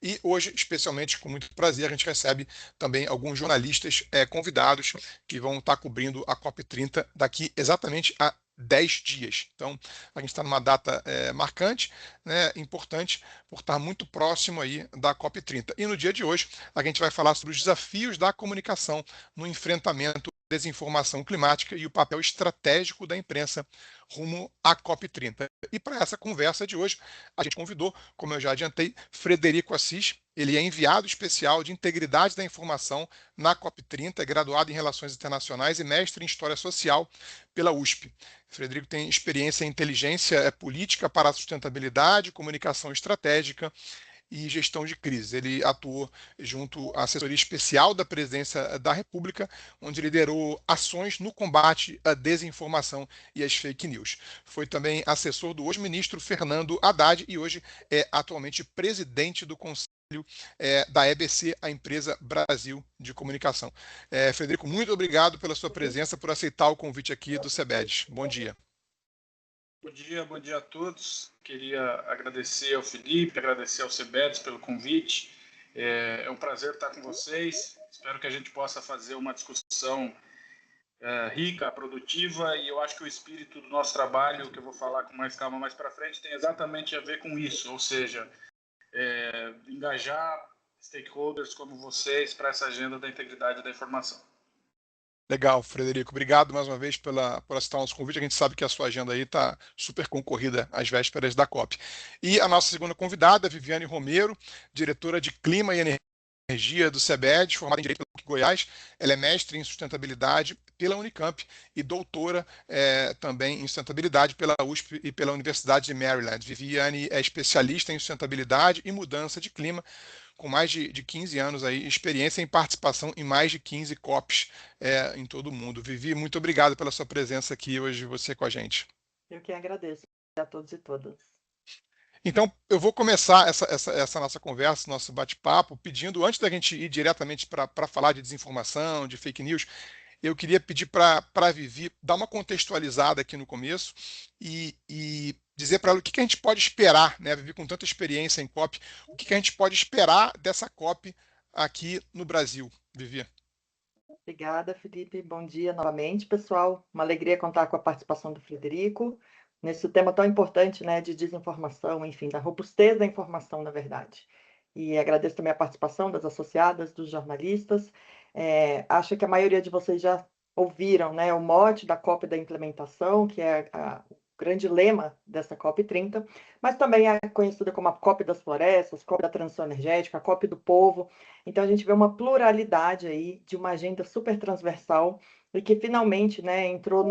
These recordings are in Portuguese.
E hoje, especialmente com muito prazer, a gente recebe também alguns jornalistas convidados que vão estar cobrindo a COP30 daqui exatamente a 10 dias. Então, a gente está numa data marcante, né, importante, por estar muito próximo aí da COP30. E no dia de hoje, a gente vai falar sobre os desafios da comunicação no enfrentamento à desinformação climática e o papel estratégico da imprensa rumo à COP30. E para essa conversa de hoje, a gente convidou, como eu já adiantei, Frederico Assis. Ele é enviado especial de Integridade da Informação na COP30, é graduado em Relações Internacionais e mestre em História Social pela USP. Frederico tem experiência em inteligência política para a sustentabilidade, comunicação estratégica e gestão de crise. Ele atuou junto à assessoria especial da Presidência da República, onde liderou ações no combate à desinformação e às fake news. Foi também assessor do hoje ministro Fernando Haddad e hoje é atualmente presidente do Conselho da EBC, a Empresa Brasil de Comunicação. Frederico, muito obrigado pela sua presença, por aceitar o convite aqui do CEBED. Bom dia. Bom dia a todos. Queria agradecer ao Felipe, agradecer ao CEBED pelo convite. É um prazer estar com vocês. Espero que a gente possa fazer uma discussão rica, produtiva, e eu acho que o espírito do nosso trabalho, que eu vou falar com mais calma mais para frente, tem exatamente a ver com isso, ou seja, engajar stakeholders como vocês para essa agenda da integridade da informação. Legal, Frederico. Obrigado mais uma vez por aceitar o nosso convite. A gente sabe que a sua agenda aí está super concorrida às vésperas da COP. E a nossa segunda convidada, Viviane Romero, diretora de Clima e Energia do CEBED, formada em Direito pela PUC Goiás. Ela é mestre em sustentabilidade pela Unicamp e doutora também em sustentabilidade pela USP e pela Universidade de Maryland. Viviane é especialista em sustentabilidade e mudança de clima, com mais de 15 anos aí, experiência em participação em mais de 15 COPs em todo o mundo. Vivi, muito obrigado pela sua presença aqui hoje, você com a gente. Eu que agradeço a todos e todas. Então, eu vou começar essa nossa conversa, nosso bate-papo, pedindo, antes da gente ir diretamente para falar de desinformação, de fake news, eu queria pedir para a Vivi dar uma contextualizada aqui no começo e dizer para ela o que a gente pode esperar, né? A Vivi com tanta experiência em COP, o que a gente pode esperar dessa COP aqui no Brasil, Vivi. Obrigada, Felipe. Bom dia novamente, pessoal. Uma alegria contar com a participação do Frederico nesse tema tão importante, né, de desinformação, enfim, da robustez da informação, na verdade. E agradeço também a participação das associadas, dos jornalistas. Acho que a maioria de vocês já ouviram, né, o mote da COP da implementação, que é o grande lema dessa COP30, mas também é conhecida como a COP das florestas, COP da transição energética, a COP do povo. Então, a gente vê uma pluralidade aí de uma agenda super transversal e que finalmente, né, entrou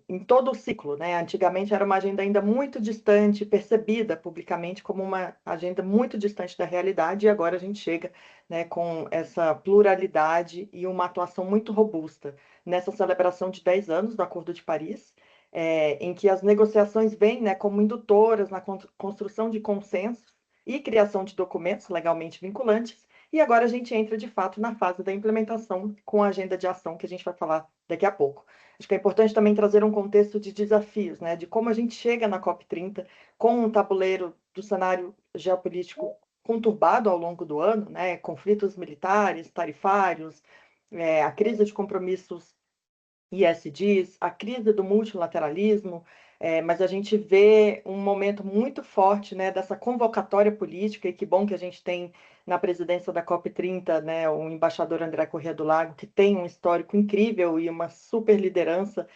em todo o ciclo, né? Antigamente era uma agenda ainda muito distante, percebida publicamente como uma agenda muito distante da realidade, e agora a gente chega, né, com essa pluralidade e uma atuação muito robusta nessa celebração de 10 anos do Acordo de Paris, em que as negociações vêm, né, como indutoras na construção de consensos e criação de documentos legalmente vinculantes, e agora a gente entra de fato na fase da implementação com a agenda de ação que a gente vai falar daqui a pouco. Acho que é importante também trazer um contexto de desafios, né, de como a gente chega na COP30 com um tabuleiro do cenário geopolítico conturbado ao longo do ano, né, conflitos militares, tarifários, a crise de compromissos ISDs, a crise do multilateralismo, mas a gente vê um momento muito forte, né, dessa convocatória política, e que bom que a gente tem na presidência da COP30, né, o embaixador André Corrêa do Lago, que tem um histórico incrível e uma super liderança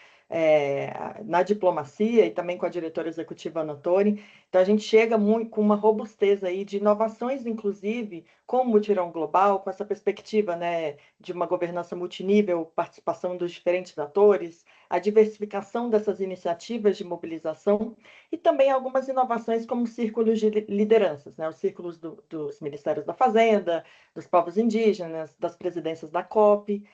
na diplomacia, e também com a diretora executiva Ana Toni. Então a gente chega muito com uma robustez aí de inovações, inclusive, com o mutirão global, com essa perspectiva, né, de uma governança multinível, participação dos diferentes atores, a diversificação dessas iniciativas de mobilização e também algumas inovações como círculos de lideranças, né? Os círculos dos Ministérios da Fazenda, dos povos indígenas, das presidências da COP,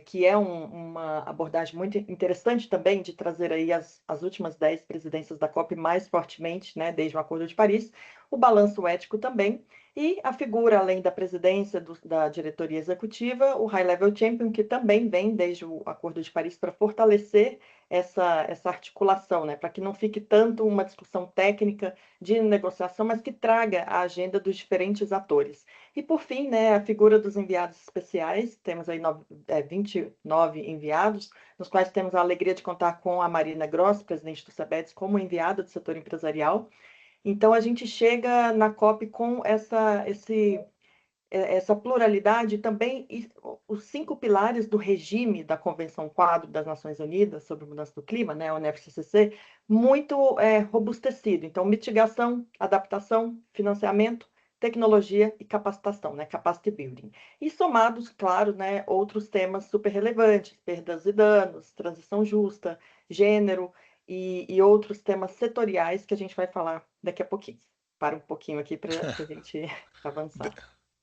que é uma abordagem muito interessante também de trazer aí as últimas 10 presidências da COP mais fortemente, né, desde o Acordo de Paris, o balanço ético também, e a figura, além da presidência da diretoria executiva, o High Level Champion, que também vem desde o Acordo de Paris para fortalecer essa articulação, né, para que não fique tanto uma discussão técnica de negociação, mas que traga a agenda dos diferentes atores. E, por fim, né, a figura dos enviados especiais, temos aí 29 enviados, nos quais temos a alegria de contar com a Marina Gross, presidente do SEBEDES, como enviada do setor empresarial. Então, a gente chega na COP com essa pluralidade também, os 5 pilares do regime da Convenção Quadro das Nações Unidas sobre Mudança do Clima, né, a UNFCCC, muito robustecido. Então, mitigação, adaptação, financiamento, tecnologia e capacitação, né, capacity building. E somados, claro, né, outros temas super relevantes, perdas e danos, transição justa, gênero e outros temas setoriais que a gente vai falar daqui a pouquinho. Para um pouquinho aqui para a gente avançar.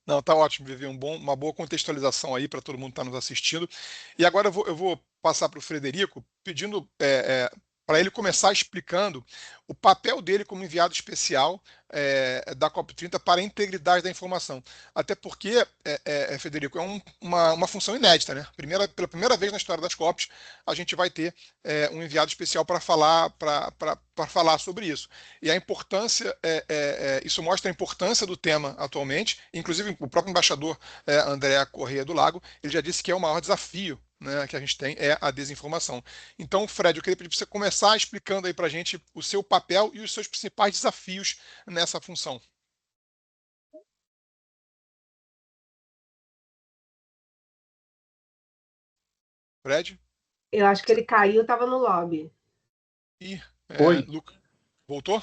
Não, tá ótimo, Vivi. Uma boa contextualização aí para todo mundo que está nos assistindo. E agora eu vou passar para o Frederico, pedindo para ele começar explicando o papel dele como enviado especial da COP30 para a integridade da informação. Até porque, Frederico, é uma função inédita, né? Pela primeira vez na história das COPs, a gente vai ter um enviado especial para falar sobre isso. E a importância, isso mostra a importância do tema atualmente. Inclusive, o próprio embaixador André Corrêa do Lago, ele já disse que é o maior desafio, né, que a gente tem é a desinformação. Então, Fred, eu queria pedir para você começar explicando aí para a gente o seu papel e os seus principais desafios nessa função. Fred? Eu acho que ele caiu, estava no lobby. Ih, Oi. Luca, voltou?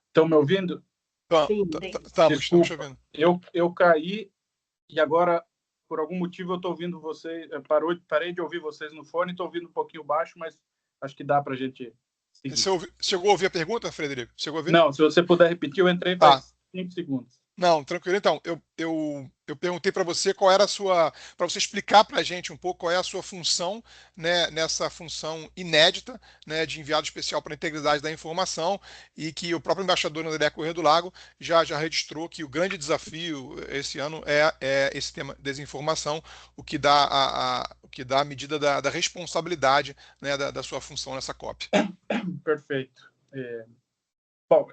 Estão me ouvindo? Estamos te ouvindo. Eu caí e agora, por algum motivo, eu estou ouvindo vocês. Parei de ouvir vocês no fone, estou ouvindo um pouquinho baixo, mas acho que dá para a gente seguir. Você chegou a ouvir a pergunta, Frederico? Chegou a ouvir? Não, se você puder repetir, eu entrei faz 5 segundos. Não, tranquilo. Então, eu perguntei para você qual era a sua, para você explicar para a gente um pouco qual é a sua função, né, nessa função inédita, né, de enviado especial para a integridade da informação, e que o próprio embaixador André Corrêa do Lago já registrou que o grande desafio esse ano é esse tema desinformação, o que dá a medida da responsabilidade, né, da sua função nessa COP. Perfeito. Bom,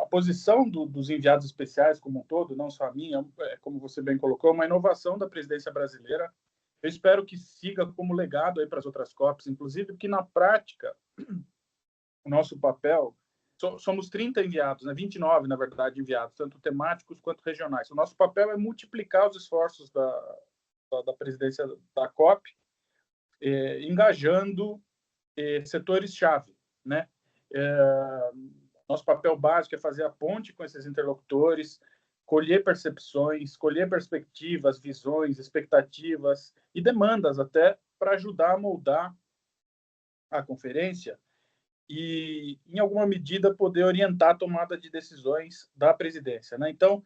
a posição dos enviados especiais como um todo, não só a minha, como você bem colocou, é uma inovação da presidência brasileira. Eu espero que siga como legado aí para as outras COPs, inclusive que na prática o nosso papel, somos 30 enviados, né? 29, na verdade, enviados, tanto temáticos quanto regionais. O nosso papel é multiplicar os esforços da presidência da COP, engajando setores-chave, né? Nosso papel básico é fazer a ponte com esses interlocutores, colher percepções, colher perspectivas, visões, expectativas e demandas até para ajudar a moldar a conferência e, em alguma medida, poder orientar a tomada de decisões da presidência, né? Então,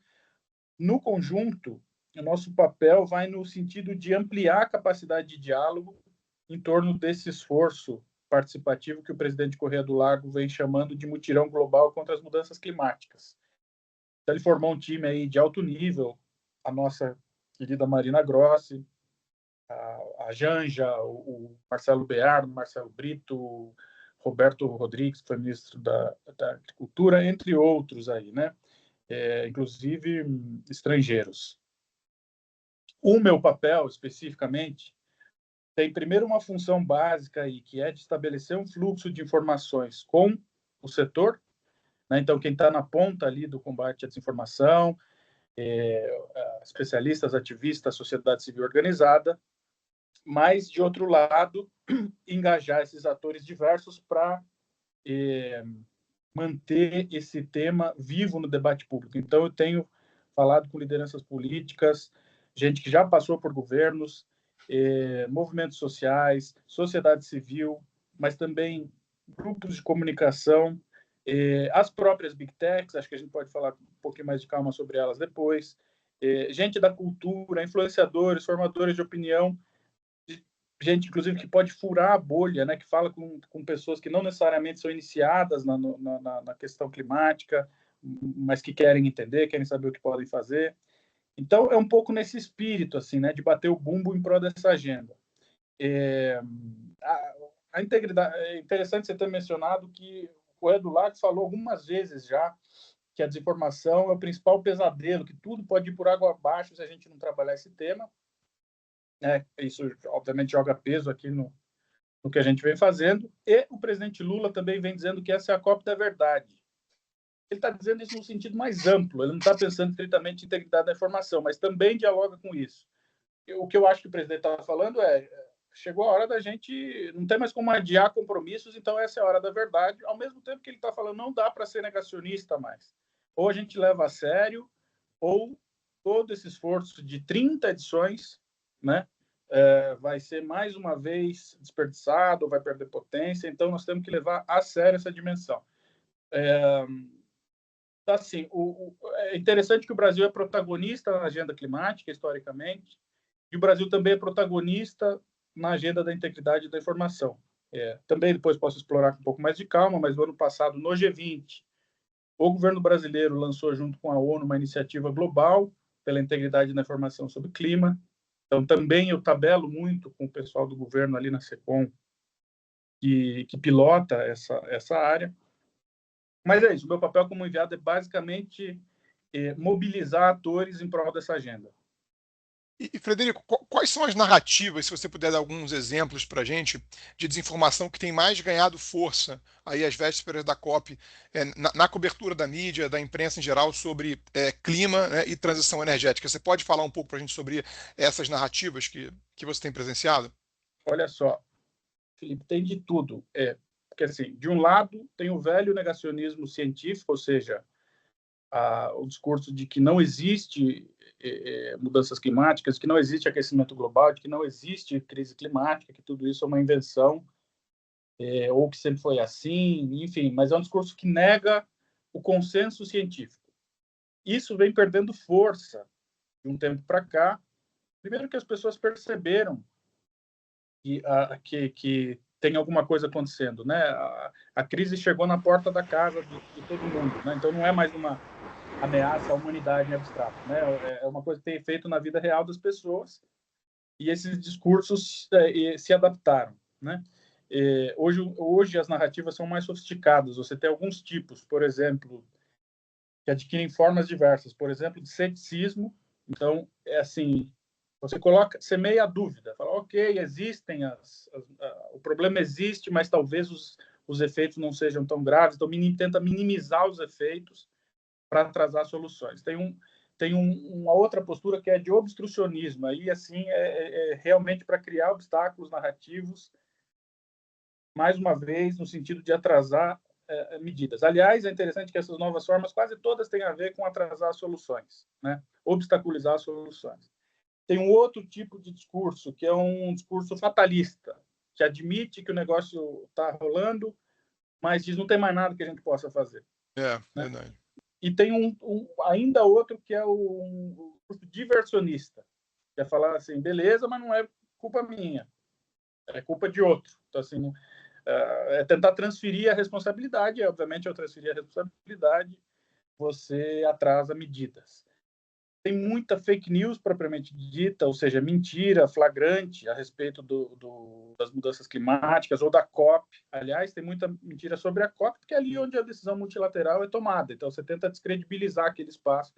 no conjunto, o nosso papel vai no sentido de ampliar a capacidade de diálogo em torno desse esforço participativo que o presidente Corrêa do Lago vem chamando de mutirão global contra as mudanças climáticas. Então, ele formou um time aí de alto nível, a nossa querida Marina Grossi, a Janja, o Marcelo Bear, Marcelo Brito, Roberto Rodrigues, que foi ministro da Agricultura, entre outros aí, né? Inclusive estrangeiros. O meu papel, especificamente, tem primeiro uma função básica aí, que é de estabelecer um fluxo de informações com o setor, né? Então, quem está na ponta ali do combate à desinformação, especialistas, ativistas, sociedade civil organizada, mas, de outro lado, engajar esses atores diversos para manter esse tema vivo no debate público. Então, eu tenho falado com lideranças políticas, gente que já passou por governos, movimentos sociais, sociedade civil, mas também grupos de comunicação, as próprias Big Techs, acho que a gente pode falar um pouquinho mais de calma sobre elas depois, gente da cultura, influenciadores, formadores de opinião, gente, inclusive, que pode furar a bolha, né, que fala com pessoas que não necessariamente são iniciadas na questão climática, mas que querem entender, querem saber o que podem fazer. Então, é um pouco nesse espírito, assim, né, de bater o bumbo em prol dessa agenda. A integridade, é interessante você ter mencionado que o Edu Lacks falou algumas vezes já que a desinformação é o principal pesadelo, que tudo pode ir por água abaixo se a gente não trabalhar esse tema. Isso, obviamente, joga peso aqui no que a gente vem fazendo. E o presidente Lula também vem dizendo que essa é a cópia da verdade. Ele está dizendo isso no sentido mais amplo, ele não está pensando estritamente em integridade da informação, mas também dialoga com isso. O que eu acho que o presidente estava falando chegou a hora da gente, não tem mais como adiar compromissos, então essa é a hora da verdade, ao mesmo tempo que ele está falando, não dá para ser negacionista mais. Ou a gente leva a sério, ou todo esse esforço de 30 edições, né, vai ser mais uma vez desperdiçado, vai perder potência, então nós temos que levar a sério essa dimensão. Assim, é interessante que o Brasil é protagonista na agenda climática, historicamente, e o Brasil também é protagonista na agenda da integridade da informação. Também depois posso explorar com um pouco mais de calma, mas no ano passado, no G20, o governo brasileiro lançou junto com a ONU uma iniciativa global pela integridade da informação sobre clima. Então, também eu tabelo muito com o pessoal do governo ali na SECOM, que pilota essa área. Mas é isso, o meu papel como enviado é basicamente mobilizar atores em prol dessa agenda. E Frederico, quais são as narrativas, se você puder dar alguns exemplos para a gente, de desinformação que tem mais ganhado força aí às vésperas da COP, na cobertura da mídia, da imprensa em geral, sobre clima, né, e transição energética? Você pode falar um pouco para a gente sobre essas narrativas que você tem presenciado? Olha só, Felipe, tem de tudo. Porque, assim, de um lado, tem o velho negacionismo científico, ou seja, o discurso de que não existe mudanças climáticas, que não existe aquecimento global, de que não existe crise climática, que tudo isso é uma invenção, ou que sempre foi assim, enfim, mas é um discurso que nega o consenso científico. Isso vem perdendo força de um tempo para cá. Primeiro que as pessoas perceberam que tem alguma coisa acontecendo, né? A crise chegou na porta da casa de todo mundo, né? Então não é mais uma ameaça à humanidade em abstrato, né? É uma coisa que tem efeito na vida real das pessoas, e esses discursos se adaptaram, né? Hoje as narrativas são mais sofisticadas. Você tem alguns tipos, por exemplo, que adquirem formas diversas, por exemplo, de ceticismo. Então, assim, você semeia a dúvida, fala, ok, existem o problema existe, mas talvez os efeitos não sejam tão graves, então tenta minimizar os efeitos para atrasar soluções. Tem uma outra postura que é de obstrucionismo, aí assim realmente para criar obstáculos narrativos, mais uma vez no sentido de atrasar medidas. Aliás, é interessante que essas novas formas quase todas têm a ver com atrasar soluções, né? Obstaculizar soluções. Tem um outro tipo de discurso, que é um discurso fatalista, que admite que o negócio está rolando, mas diz não tem mais nada que a gente possa fazer. Né? Verdade. E tem ainda outro que é um discurso diversionista, que é falar assim, beleza, mas não é culpa minha, é culpa de outro. Então, assim, é tentar transferir a responsabilidade, e, obviamente, ao transferir a responsabilidade, você atrasa medidas. Tem muita fake news propriamente dita, ou seja, mentira flagrante a respeito das mudanças climáticas ou da COP. Aliás, tem muita mentira sobre a COP, porque é ali onde a decisão multilateral é tomada. Então, você tenta descredibilizar aquele espaço.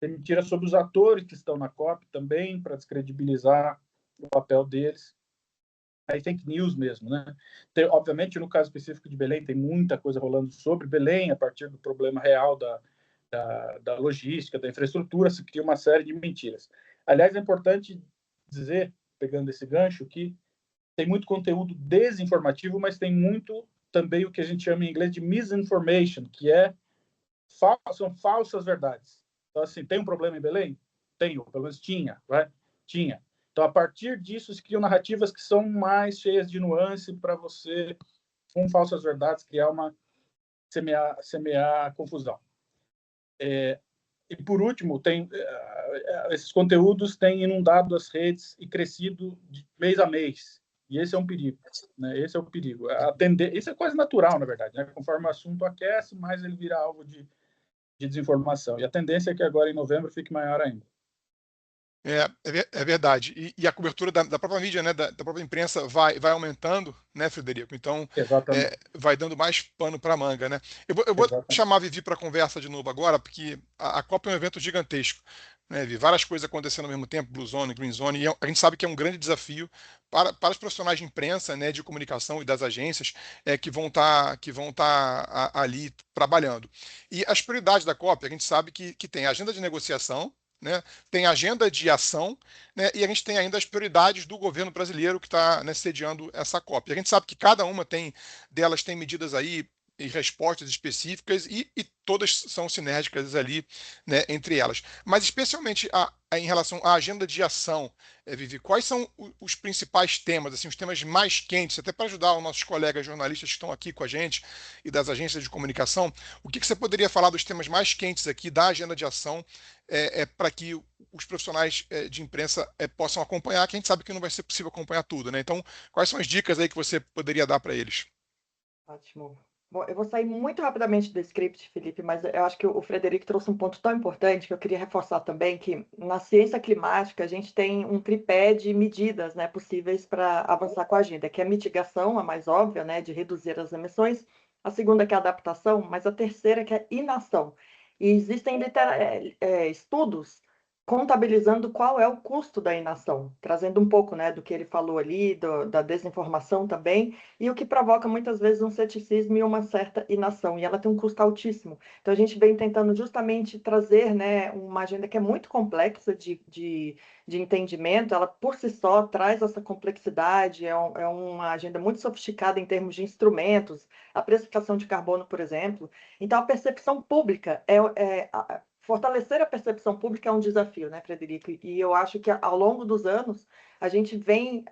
Tem mentira sobre os atores que estão na COP também, para descredibilizar o papel deles. Aí fake news mesmo, né? Obviamente, no caso específico de Belém, tem muita coisa rolando sobre Belém, a partir do problema real da logística, da infraestrutura, se cria uma série de mentiras. Aliás, é importante dizer, pegando esse gancho, que tem muito conteúdo desinformativo, mas tem muito também o que a gente chama em inglês de misinformation, que são falsas verdades. Então, assim, tem um problema em Belém? Tenho, pelo menos tinha, né? Tinha. Então, a partir disso, se criam narrativas que são mais cheias de nuance para você, com falsas verdades, semear confusão. E, por último, esses conteúdos têm inundado as redes e crescido de mês a mês. E esse é um perigo, né? Esse é o perigo. Isso é quase natural, na verdade, né? Conforme o assunto aquece, mais ele vira alvo de desinformação. E a tendência é que agora, em novembro, fique maior ainda. É verdade. E a cobertura da própria mídia, né, da própria imprensa vai aumentando, né, Frederico? Então, Exatamente, vai dando mais pano para manga, né? Eu vou exatamente. chamar a Vivi para conversa de novo agora, porque a Copa é um evento gigantesco, né, Vi? Várias coisas acontecendo ao mesmo tempo, Blue Zone, Green Zone, e a gente sabe que é um grande desafio para os profissionais de imprensa, né, de comunicação e das agências que vão tá ali trabalhando. E as prioridades da Copa, a gente sabe que tem a agenda de negociação, né, tem a agenda de ação, né, e a gente tem ainda as prioridades do governo brasileiro que está, né, sediando essa COP. A gente sabe que cada uma delas tem medidas aí e respostas específicas e todas são sinérgicas ali, né, entre elas. Mas especialmente em relação à agenda de ação, Vivi, quais são os principais temas, assim, os temas mais quentes, até para ajudar os nossos colegas jornalistas que estão aqui com a gente e das agências de comunicação, o que você poderia falar dos temas mais quentes aqui da agenda de ação para que os profissionais de imprensa possam acompanhar, que a gente sabe que não vai ser possível acompanhar tudo, né? Então, quais são as dicas aí que você poderia dar para eles? Ótimo. Bom, eu vou sair muito rapidamente do script, Felipe, mas eu acho que o Frederico trouxe um ponto tão importante que eu queria reforçar também, que na ciência climática a gente tem um tripé de medidas, né, possíveis para avançar com a agenda, que é a mitigação, a mais óbvia, né, de reduzir as emissões, a segunda que é a adaptação, mas a terceira que é inação. E existem estudos contabilizando qual é o custo da inação, trazendo um pouco, né, do que ele falou ali, da desinformação também, e o que provoca muitas vezes um ceticismo e uma certa inação, e ela tem um custo altíssimo. Então a gente vem tentando justamente trazer, né, uma agenda que é muito complexa de entendimento, ela por si só traz essa complexidade, é uma agenda muito sofisticada em termos de instrumentos, a precificação de carbono, por exemplo. Então a percepção pública fortalecer a percepção pública é um desafio, né, Frederico? E eu acho que ao longo dos anos a gente vem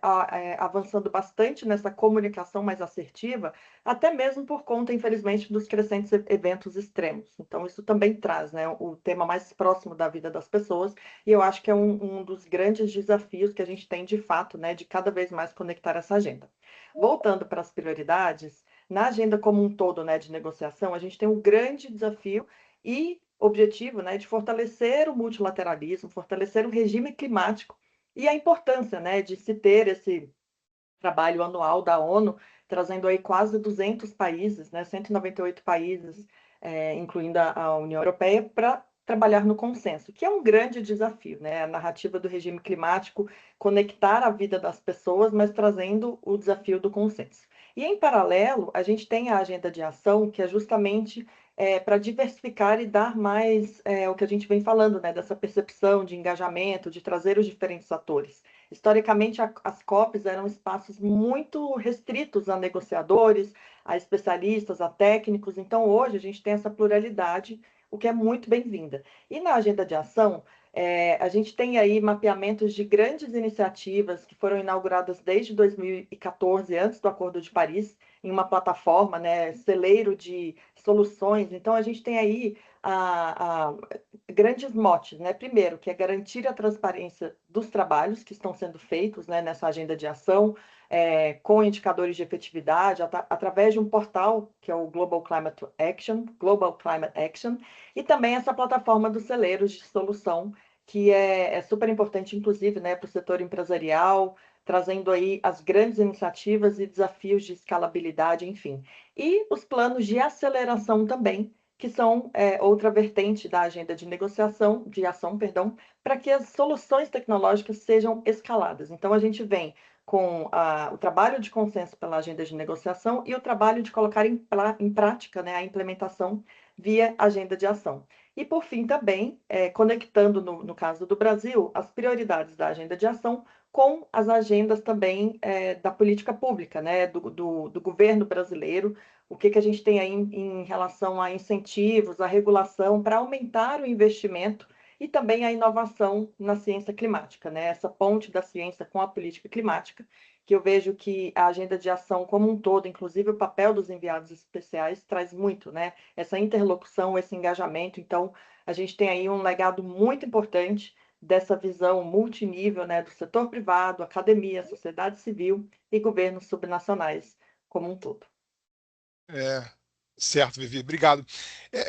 avançando bastante nessa comunicação mais assertiva, até mesmo por conta, infelizmente, dos crescentes eventos extremos. Então, isso também traz, né, o tema mais próximo da vida das pessoas, e eu acho que é um dos grandes desafios que a gente tem, de fato, né, de cada vez mais conectar essa agenda. Voltando para as prioridades, na agenda como um todo, né, de negociação, a gente tem um grande desafio e objetivo, né, de fortalecer o multilateralismo, fortalecer o regime climático e a importância, né, de se ter esse trabalho anual da ONU, trazendo aí quase 200 países, né, 198 países, incluindo a União Europeia, para trabalhar no consenso, que é um grande desafio, né, a narrativa do regime climático, conectar a vida das pessoas, mas trazendo o desafio do consenso. E, em paralelo, a gente tem a agenda de ação, que é justamente para diversificar e dar mais o que a gente vem falando, né, dessa percepção de engajamento, de trazer os diferentes atores. Historicamente, as COPs eram espaços muito restritos a negociadores, a especialistas, a técnicos. Então, hoje, a gente tem essa pluralidade, o que é muito bem-vinda. E na agenda de ação, a gente tem aí mapeamentos de grandes iniciativas que foram inauguradas desde 2014, antes do Acordo de Paris, em uma plataforma, né, celeiro de soluções. Então, a gente tem aí grandes motes, né? Primeiro, que é garantir a transparência dos trabalhos que estão sendo feitos, né, nessa agenda de ação, com indicadores de efetividade, através de um portal que é o Global Climate Action, e também essa plataforma dos celeiros de solução, que é super importante, inclusive, né, para o setor empresarial, trazendo aí as grandes iniciativas e desafios de escalabilidade, enfim. E os planos de aceleração também, que são outra vertente da agenda de ação, perdão, para que as soluções tecnológicas sejam escaladas. Então, a gente vem com o trabalho de consenso pela agenda de negociação e o trabalho de colocar em prática, né, a implementação via agenda de ação. E, por fim, também, conectando, no caso do Brasil, as prioridades da agenda de ação com as agendas também da política pública, né, do governo brasileiro, o que a gente tem aí em relação a incentivos, a regulação para aumentar o investimento e também a inovação na ciência climática, né? Essa ponte da ciência com a política climática, que eu vejo que a agenda de ação como um todo, inclusive o papel dos enviados especiais, traz muito, né? Essa interlocução, esse engajamento. Então, a gente tem aí um legado muito importante dessa visão multinível, né, do setor privado, academia, sociedade civil e governos subnacionais como um todo. Certo, Vivi, obrigado.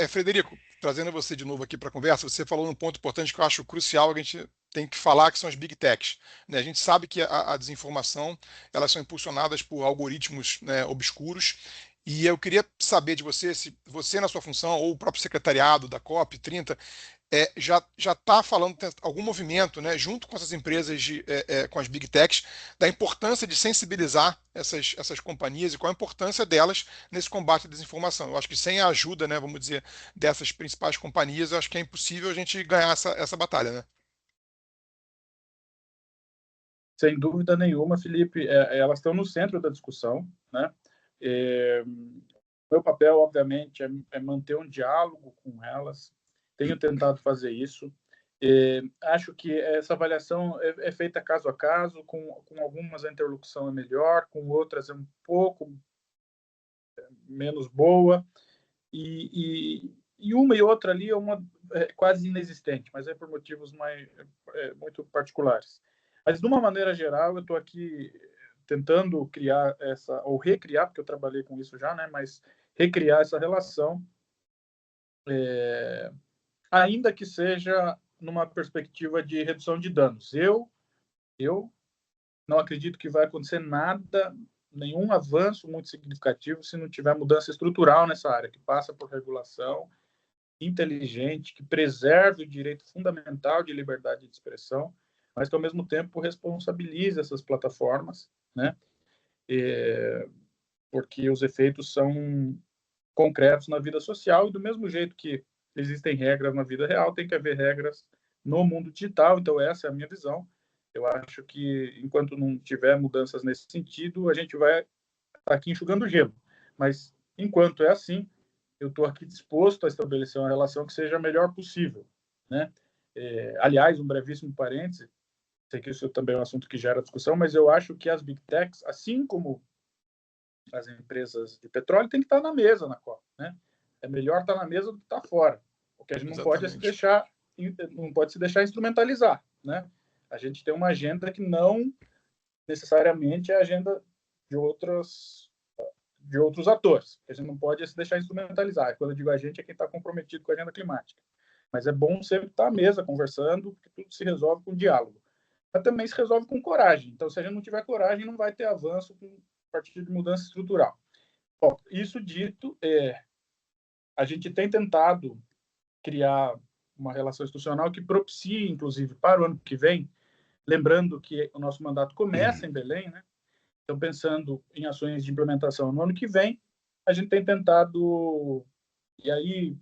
Frederico, trazendo você de novo aqui para a conversa, você falou num ponto importante que eu acho crucial a gente tem que falar que são as Big Techs, né? A gente sabe que a desinformação, elas são impulsionadas por algoritmos, né, obscuros, e eu queria saber de você, se você na sua função, ou o próprio secretariado da COP30, já está falando, tem algum movimento, né, junto com essas empresas, com as Big Techs, da importância de sensibilizar essas companhias e qual a importância delas nesse combate à desinformação. Eu acho que sem a ajuda, né, vamos dizer, dessas principais companhias, eu acho que é impossível a gente ganhar essa batalha, né? Sem dúvida nenhuma, Felipe, elas estão no centro da discussão, né? Meu papel, obviamente, é manter um diálogo com elas. Tenho tentado fazer isso. Acho que essa avaliação é feita caso a caso, com algumas a interlocução é melhor, com outras é um pouco menos boa, e uma e outra ali é quase inexistente, mas é por motivos muito particulares. Mas, de uma maneira geral, eu estou aqui tentando criar ou recriar, porque eu trabalhei com isso já, né? Mas recriar essa relação, ainda que seja numa perspectiva de redução de danos. Eu não acredito que vai acontecer nada, nenhum avanço muito significativo, se não tiver mudança estrutural nessa área, que passa por regulação inteligente, que preserve o direito fundamental de liberdade de expressão, mas que, ao mesmo tempo, responsabilize essas plataformas, né? Porque os efeitos são concretos na vida social, e do mesmo jeito que existem regras na vida real, tem que haver regras no mundo digital. Então, essa é a minha visão. Eu acho que, enquanto não tiver mudanças nesse sentido, a gente vai estar aqui enxugando gelo. Mas, enquanto é assim, eu estou aqui disposto a estabelecer uma relação que seja a melhor possível, né? Aliás, um brevíssimo parêntese, sei que isso também é um assunto que gera discussão, mas eu acho que as Big Techs, assim como as empresas de petróleo, têm que estar na mesa na COP, né? É melhor estar na mesa do que estar fora. O que a gente não pode é se deixar instrumentalizar, né? A gente tem uma agenda que não necessariamente é a agenda de outros atores. A gente não pode se deixar instrumentalizar. Quando eu digo a gente, é quem está comprometido com a agenda climática. Mas é bom sempre estar à mesa conversando, porque tudo se resolve com diálogo. Mas também se resolve com coragem. Então, se a gente não tiver coragem, não vai ter avanço a partir de mudança estrutural. Bom, isso dito, a gente tem tentado criar uma relação institucional que propicie, inclusive, para o ano que vem, lembrando que o nosso mandato começa em Belém, né? Então, pensando em ações de implementação no ano que vem, a gente tem tentado, e aí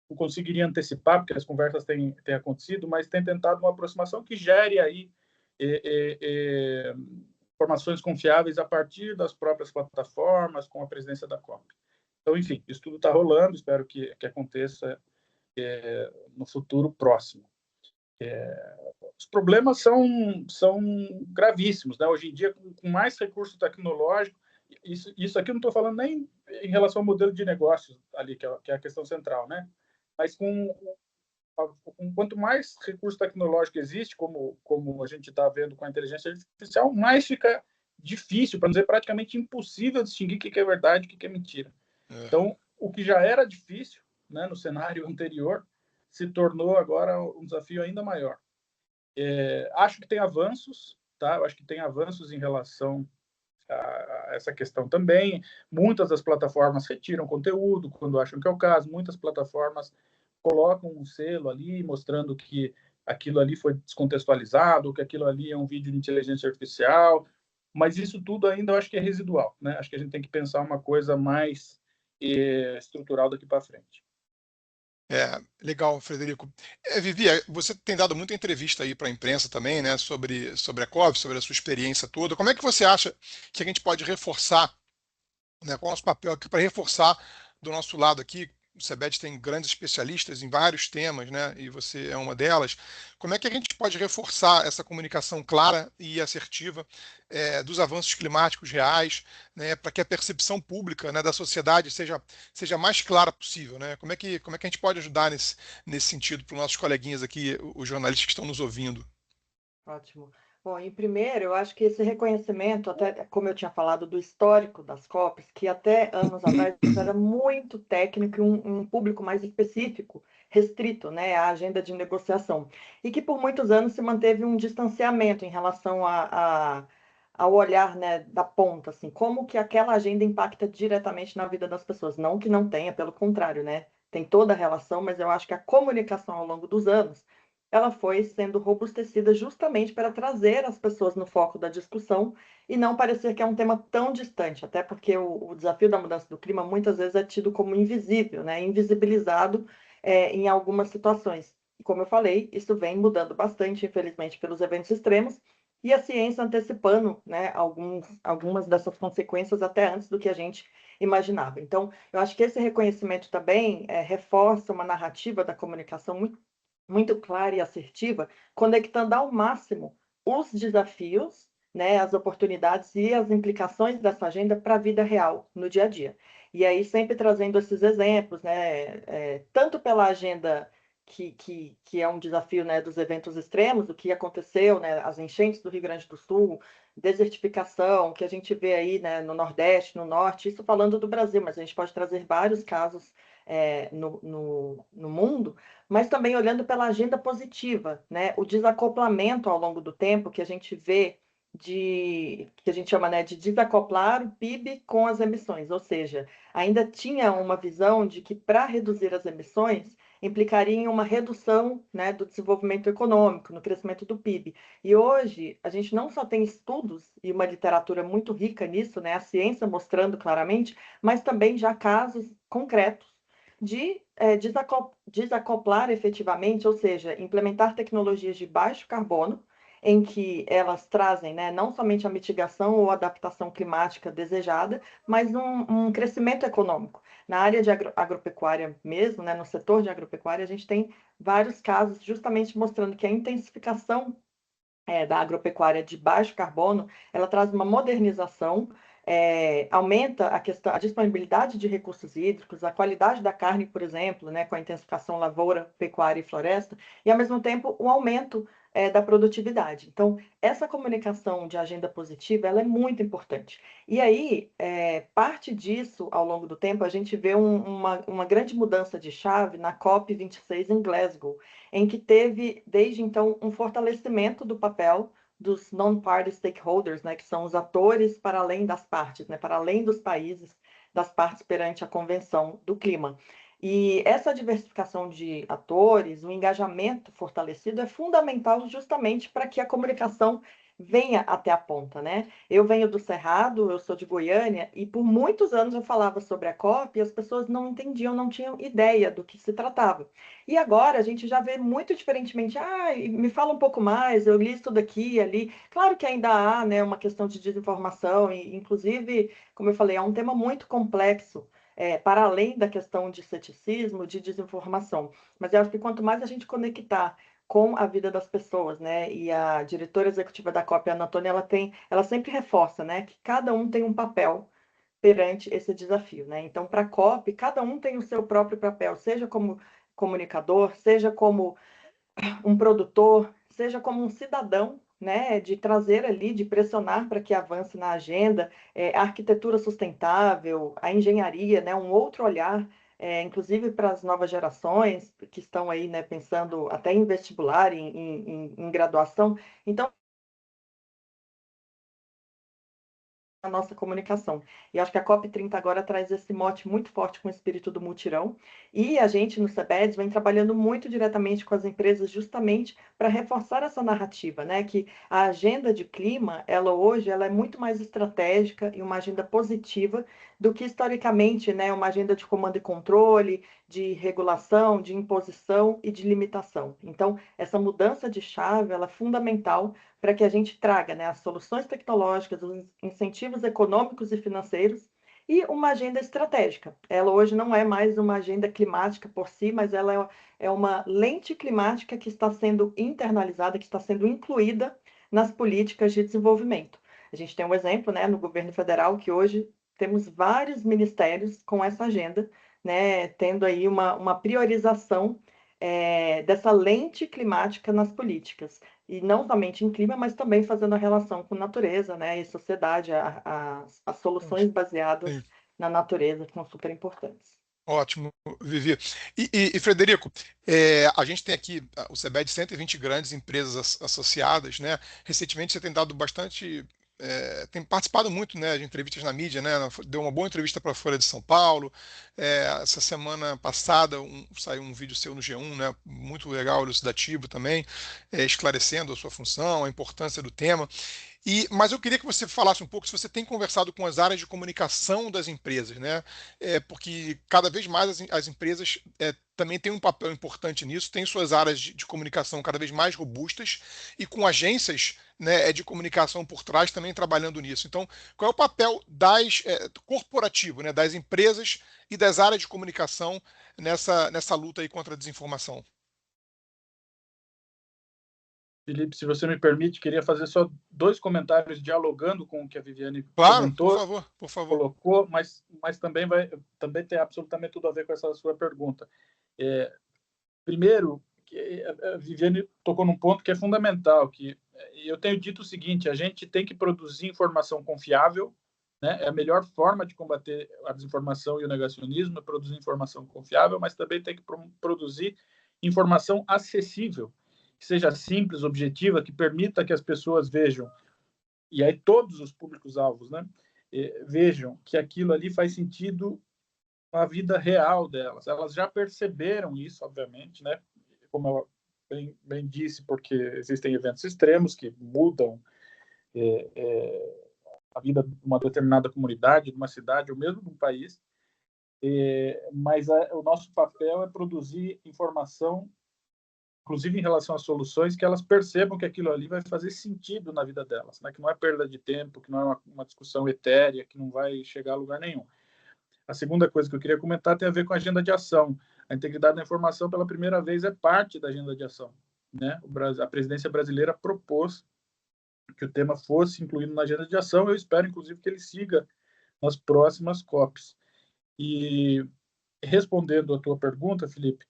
não conseguiria antecipar, porque as conversas têm acontecido, mas tem tentado uma aproximação que gere aí informações confiáveis a partir das próprias plataformas, com a presidência da COP. Então, enfim, isso tudo está rolando, espero que aconteça no futuro próximo. Os problemas são gravíssimos, né? Hoje em dia, com mais recurso tecnológico, isso aqui eu não estou falando nem em relação ao modelo de negócios ali, que é a questão central, né? Mas quanto mais recurso tecnológico existe, como a gente está vendo com a inteligência artificial, mais fica difícil, para não dizer praticamente impossível, distinguir o que é verdade e o que é mentira. Então, o que já era difícil, né, no cenário anterior, se tornou agora um desafio ainda maior. Acho que tem avanços, tá? Eu acho que tem avanços em relação a essa questão também. Muitas das plataformas retiram conteúdo quando acham que é o caso. Muitas plataformas colocam um selo ali mostrando que aquilo ali foi descontextualizado, que aquilo ali é um vídeo de inteligência artificial. Mas isso tudo ainda eu acho que é residual, né? Acho que a gente tem que pensar uma coisa mais estrutural daqui para frente. Legal, Frederico. Vivi, você tem dado muita entrevista aí para a imprensa também, né, sobre a COP, sobre a sua experiência toda. Como é que você acha que a gente pode reforçar, né, qual é o nosso papel aqui para reforçar do nosso lado aqui? O CEBET tem grandes especialistas em vários temas, né, e você é uma delas. Como é que a gente pode reforçar essa comunicação clara e assertiva dos avanços climáticos reais, né, para que a percepção pública, né, da sociedade seja mais clara possível, né? Como é que a gente pode ajudar nesse sentido para os nossos coleguinhas aqui, os jornalistas que estão nos ouvindo? Ótimo. Bom, em primeiro, eu acho que esse reconhecimento, até como eu tinha falado do histórico das COPs, que até anos atrás era muito técnico e um público mais específico, restrito, né, à agenda de negociação, e que por muitos anos se manteve um distanciamento em relação ao olhar, né, da ponta, assim, como que aquela agenda impacta diretamente na vida das pessoas. Não que não tenha, pelo contrário, né, tem toda a relação, mas eu acho que a comunicação ao longo dos anos ela foi sendo robustecida justamente para trazer as pessoas no foco da discussão e não parecer que é um tema tão distante, até porque o desafio da mudança do clima muitas vezes é tido como invisível, né? Invisibilizado em algumas situações. E como eu falei, isso vem mudando bastante, infelizmente, pelos eventos extremos, e a ciência antecipando, né, algumas dessas consequências até antes do que a gente imaginava. Então, eu acho que esse reconhecimento também reforça uma narrativa da comunicação muito clara e assertiva, conectando ao máximo os desafios, né, as oportunidades e as implicações dessa agenda para a vida real, no dia a dia. E aí sempre trazendo esses exemplos, né, tanto pela agenda que é um desafio, né, dos eventos extremos, o que aconteceu, né, as enchentes do Rio Grande do Sul, desertificação, que a gente vê aí, né, no Nordeste, no Norte, isso falando do Brasil, mas a gente pode trazer vários casos no mundo, mas também olhando pela agenda positiva, né? O desacoplamento ao longo do tempo que a gente vê que a gente chama, né, de desacoplar o PIB com as emissões, ou seja, ainda tinha uma visão de que para reduzir as emissões implicaria em uma redução, né, do desenvolvimento econômico, no crescimento do PIB. E hoje a gente não só tem estudos e uma literatura muito rica nisso, né, a ciência mostrando claramente, mas também já casos concretos de desacoplar efetivamente, ou seja, implementar tecnologias de baixo carbono, em que elas trazem, né, não somente a mitigação ou adaptação climática desejada, mas um crescimento econômico. Na área de agropecuária mesmo, né, no setor de agropecuária, a gente tem vários casos justamente mostrando que a intensificação da agropecuária de baixo carbono, ela traz uma modernização, aumenta a disponibilidade de recursos hídricos, a qualidade da carne, por exemplo, né, com a intensificação lavoura, pecuária e floresta, e, ao mesmo tempo, o aumento da produtividade. Então, essa comunicação de agenda positiva, ela é muito importante. E aí, parte disso, ao longo do tempo, a gente vê uma grande mudança de chave na COP26 em Glasgow, em que teve, desde então, um fortalecimento do papel dos non-party stakeholders, né, que são os atores para além das partes, né, para além dos países, das partes perante a Convenção do Clima. E essa diversificação de atores, o engajamento fortalecido é fundamental justamente para que a comunicação venha até a ponta, né? Eu venho do Cerrado, eu sou de Goiânia, e por muitos anos eu falava sobre a COP e as pessoas não entendiam, não tinham ideia do que se tratava. E agora a gente já vê muito diferentemente, me fala um pouco mais, eu li isso daqui e ali. Claro que ainda há, né, uma questão de desinformação, e inclusive, como eu falei, é um tema muito complexo, para além da questão de ceticismo, de desinformação. Mas eu acho que quanto mais a gente conectar com a vida das pessoas, né? E a diretora executiva da COP, a Ana Antônia, ela sempre reforça, né, que cada um tem um papel perante esse desafio, né? Então, para a COP, cada um tem o seu próprio papel, seja como comunicador, seja como um produtor, seja como um cidadão, né, de trazer ali, de pressionar para que avance na agenda, a arquitetura sustentável, a engenharia, né, um outro olhar, inclusive para as novas gerações que estão aí, né, pensando até em vestibular, em graduação. Então, a nossa comunicação. E acho que a COP30 agora traz esse mote muito forte com o espírito do mutirão. E a gente, no CEBEDS, vem trabalhando muito diretamente com as empresas justamente para reforçar essa narrativa, né? Que a agenda de clima, ela é muito mais estratégica e uma agenda positiva do que historicamente, né? Uma agenda de comando e controle, de regulação, de imposição e de limitação. Então, essa mudança de chave, ela é fundamental para que a gente traga, né, as soluções tecnológicas, os incentivos econômicos e financeiros e uma agenda estratégica. Ela hoje não é mais uma agenda climática por si, mas ela é uma lente climática que está sendo internalizada, que está sendo incluída nas políticas de desenvolvimento. A gente tem um exemplo, né, no governo federal, que hoje temos vários ministérios com essa agenda, né, tendo aí uma priorização dessa lente climática nas políticas. e não somente em clima, mas também fazendo a relação com natureza, né, e sociedade, as soluções baseadas Sim. na natureza que são super importantes. Ótimo, Vivi. E, Frederico, a gente tem aqui o CEBED 120 grandes empresas associadas, né? Recentemente você tem dado bastante, tem participado muito, né, de entrevistas na mídia, né? Deu uma boa entrevista para a Folha de São Paulo. Essa semana passada saiu um vídeo seu no G1, né? Muito legal, elucidativo também, esclarecendo a sua função, a importância do tema. Mas eu queria que você falasse um pouco se você tem conversado com as áreas de comunicação das empresas, né? Porque cada vez mais as empresas também têm um papel importante nisso, têm suas áreas de comunicação cada vez mais robustas e com agências, né, de comunicação por trás também trabalhando nisso. Então, qual é o papel corporativo, né, das empresas e das áreas de comunicação nessa luta aí contra a desinformação? Felipe, se você me permite, queria fazer só 2 comentários dialogando com o que a Viviane Claro, comentou, por favor. colocou, mas também tem absolutamente tudo a ver com essa sua pergunta. Primeiro, a Viviane tocou num ponto que é fundamental, que eu tenho dito o seguinte: a gente tem que produzir informação confiável, né? É a melhor forma de combater a desinformação e o negacionismo, é produzir informação confiável, mas também tem que produzir informação acessível, que seja simples, objetiva, que permita que as pessoas vejam, e aí todos os públicos-alvos, né, vejam que aquilo ali faz sentido na vida real delas. Elas já perceberam isso, obviamente, né? Como eu bem disse, porque existem eventos extremos que mudam a vida de uma determinada comunidade, de uma cidade ou mesmo de um país. Mas o nosso papel é produzir informação, inclusive em relação às soluções, que elas percebam que aquilo ali vai fazer sentido na vida delas, né? Que não é perda de tempo, que não é uma discussão etérea, que não vai chegar a lugar nenhum. A segunda coisa que eu queria comentar tem a ver com a agenda de ação. A integridade da informação, pela primeira vez, é parte da agenda de ação, né? A presidência brasileira propôs que o tema fosse incluído na agenda de ação. Eu espero, inclusive, que ele siga nas próximas COPs. E respondendo à tua pergunta, Felipe,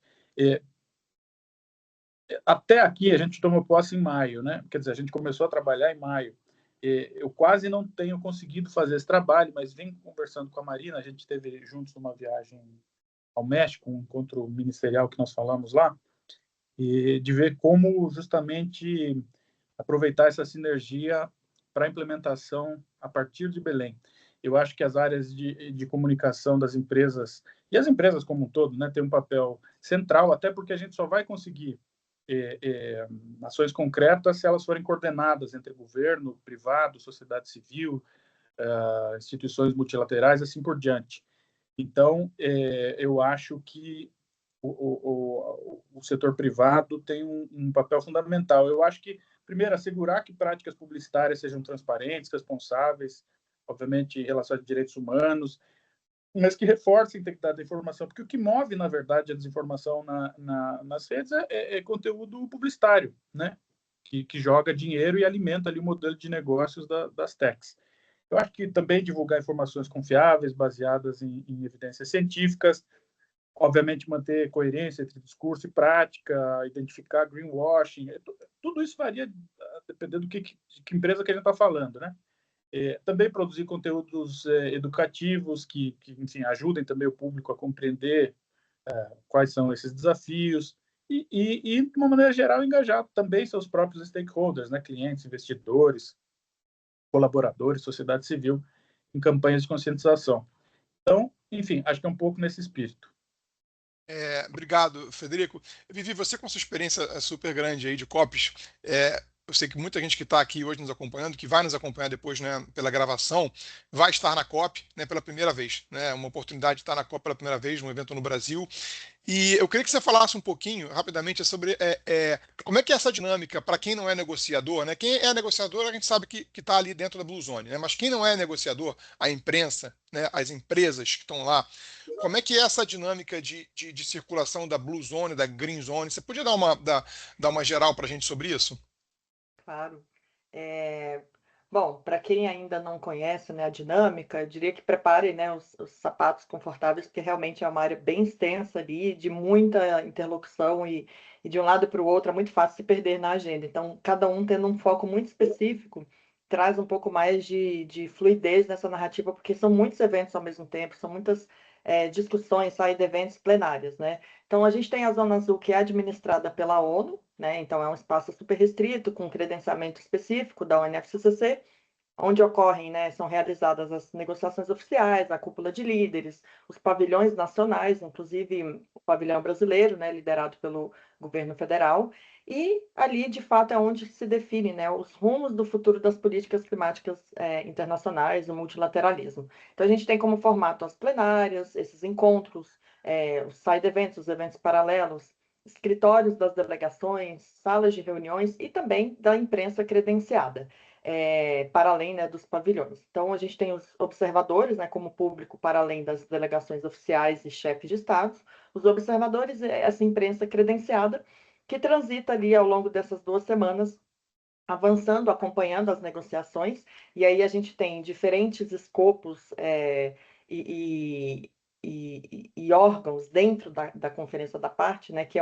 até aqui a gente tomou posse em maio, né? Quer dizer, a gente começou a trabalhar em maio. Eu quase não tenho conseguido fazer esse trabalho, mas vim conversando com a Marina, a gente esteve juntos numa viagem ao México, um encontro ministerial que nós falamos lá, e de ver como justamente aproveitar essa sinergia para a implementação a partir de Belém. Eu acho que as áreas de comunicação das empresas, e as empresas como um todo, né, têm um papel central, até porque a gente só vai conseguir ações concretas se elas forem coordenadas entre governo, privado, sociedade civil, instituições multilaterais, assim por diante. Então, eu acho que o setor privado tem um papel fundamental. Eu acho que, primeiro, assegurar que práticas publicitárias sejam transparentes, responsáveis, obviamente, em relação a direitos humanos, mas que reforcem a integridade da informação, porque o que move, na verdade, a desinformação nas redes é conteúdo publicitário, né? Que joga dinheiro e alimenta ali o modelo de negócios das techs. Eu acho que também divulgar informações confiáveis, baseadas em evidências científicas, obviamente manter coerência entre discurso e prática, identificar greenwashing, tudo isso varia dependendo de que empresa que a gente está falando, né? Também produzir conteúdos educativos que, enfim, ajudem também o público a compreender quais são esses desafios e, de uma maneira geral, engajar também seus próprios stakeholders, né? Clientes, investidores, colaboradores, sociedade civil, em campanhas de conscientização. Então, enfim, acho que é um pouco nesse espírito. Obrigado, Frederico. Vivi, você com sua experiência super grande aí de COPs, eu sei que muita gente que está aqui hoje nos acompanhando, que vai nos acompanhar depois, né, pela gravação, vai estar na COP, né, pela primeira vez, né, uma oportunidade de estar na COP pela primeira vez, num evento no Brasil. E eu queria que você falasse um pouquinho, rapidamente, sobre como é que é essa dinâmica para quem não é negociador, né? Quem é negociador, a gente sabe que está ali dentro da Blue Zone, né? Mas quem não é negociador, a imprensa, né, as empresas que estão lá, como é que é essa dinâmica de circulação da Blue Zone, da Green Zone? Você podia dar uma geral para a gente sobre isso? Claro. É, Bom, para quem ainda não conhece, né, a dinâmica, eu diria que prepare, né, os sapatos confortáveis, porque realmente é uma área bem extensa ali, de muita interlocução e de um lado para o outro é muito fácil se perder na agenda. Então, cada um tendo um foco muito específico, traz um pouco mais de fluidez nessa narrativa, porque são muitos eventos ao mesmo tempo, são muitas discussões, side events plenárias, né? Então, a gente tem a Zona Azul, que é administrada pela ONU, né? Então, é um espaço super restrito, com credenciamento específico da UNFCCC, onde ocorrem, né, são realizadas as negociações oficiais, a cúpula de líderes, os pavilhões nacionais, inclusive o pavilhão brasileiro, né, liderado pelo governo federal, e ali, de fato, é onde se define, né, os rumos do futuro das políticas climáticas internacionais, o multilateralismo. Então, a gente tem como formato as plenárias, esses encontros, os side events, os eventos paralelos, escritórios das delegações, salas de reuniões e também da imprensa credenciada para além, né, dos pavilhões. Então, a gente tem os observadores, né, como público, para além das delegações oficiais e chefes de Estado. Os observadores é essa imprensa credenciada que transita ali ao longo dessas 2 semanas, avançando, acompanhando as negociações, e aí a gente tem diferentes escopos e, e órgãos dentro da Conferência da Parte, né, que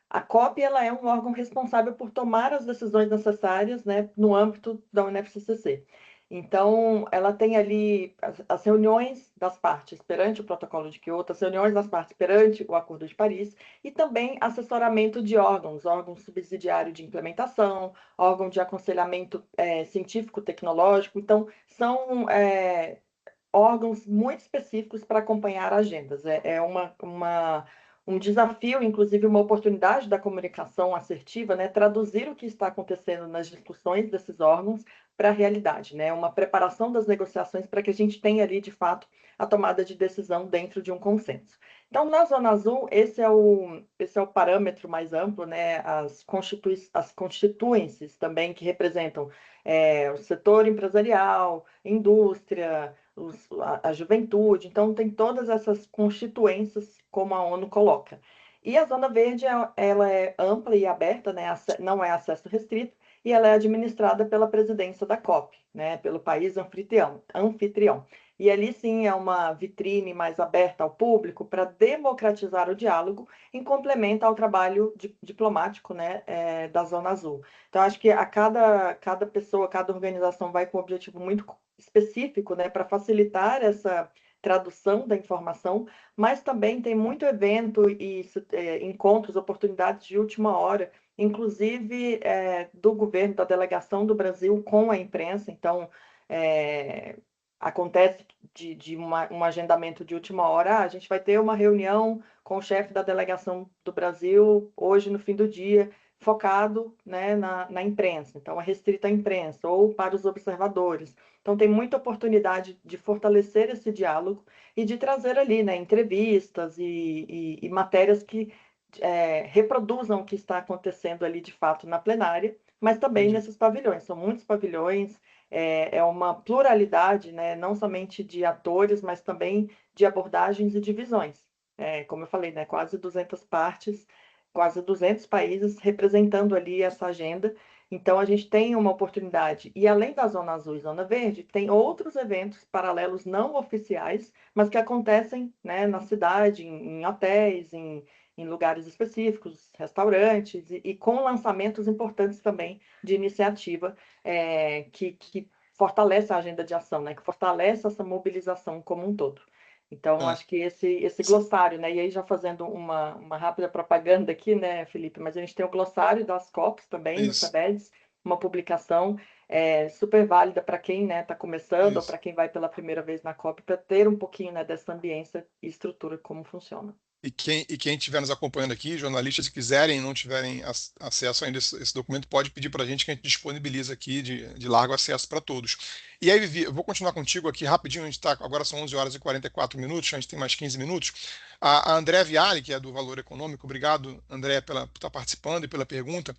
a COP ela é um órgão responsável por tomar as decisões necessárias, né, no âmbito da UNFCCC. Então, ela tem ali as reuniões das partes perante o Protocolo de Quioto, as reuniões das partes perante o Acordo de Paris, e também assessoramento de órgãos subsidiário de implementação, órgão de aconselhamento científico-tecnológico. Então, são órgãos muito específicos para acompanhar agendas. É um desafio, inclusive uma oportunidade da comunicação assertiva, né, traduzir o que está acontecendo nas discussões desses órgãos para a realidade, né, uma preparação das negociações para que a gente tenha ali, de fato, a tomada de decisão dentro de um consenso. Então, na Zona Azul, esse é o parâmetro mais amplo, né, as constituencies também que representam o setor empresarial, indústria, a juventude, então tem todas essas constituências, como a ONU coloca. E a Zona Verde, ela é ampla e aberta, né? Não é acesso restrito, e ela é administrada pela presidência da COP, né? Pelo país anfitrião. E ali sim é uma vitrine mais aberta ao público para democratizar o diálogo, em complemento ao trabalho diplomático, né, da Zona Azul. Então, acho que cada pessoa, cada organização vai com um objetivo muito específico, né, para facilitar essa tradução da informação, mas também tem muito evento e encontros, oportunidades de última hora, inclusive do governo, da delegação do Brasil com a imprensa. Então, acontece de um agendamento de última hora. A gente vai ter uma reunião com o chefe da delegação do Brasil hoje no fim do dia, focado, né, na imprensa. Então, é restrita à imprensa ou para os observadores. Então, tem muita oportunidade de fortalecer esse diálogo e de trazer ali, né, entrevistas e matérias que reproduzam o que está acontecendo ali de fato na plenária, mas também Entendi. nesses pavilhões. São muitos pavilhões, é uma pluralidade, né, não somente de atores, mas também de abordagens e de visões. Como eu falei, né, quase 200 partes, quase 200 países representando ali essa agenda. Então, a gente tem uma oportunidade. E além da Zona Azul e Zona Verde, tem outros eventos paralelos não oficiais, mas que acontecem, né, na cidade, em hotéis, em lugares específicos, restaurantes, e com lançamentos importantes também de iniciativa que fortalece a agenda de ação, né, que fortalece essa mobilização como um todo. Então, Tá. acho que esse glossário, né? E aí, já fazendo uma rápida propaganda aqui, né, Felipe? Mas a gente tem o glossário das COPs também, no Isso, SEBEDS, uma publicação super válida para quem, né, está começando ou isso. para quem vai pela primeira vez na COP, para ter um pouquinho, né, dessa ambiência e estrutura, como funciona. E quem estiver nos acompanhando aqui, jornalistas que quiserem e não tiverem acesso ainda a esse documento, pode pedir para a gente que a gente disponibiliza aqui de largo acesso para todos. E aí, Vivi, eu vou continuar contigo aqui rapidinho, a gente tá, agora são 11 horas e 44 minutos, a gente tem mais 15 minutos. A André Viale, que é do Valor Econômico, obrigado, André, por estar participando e pela pergunta.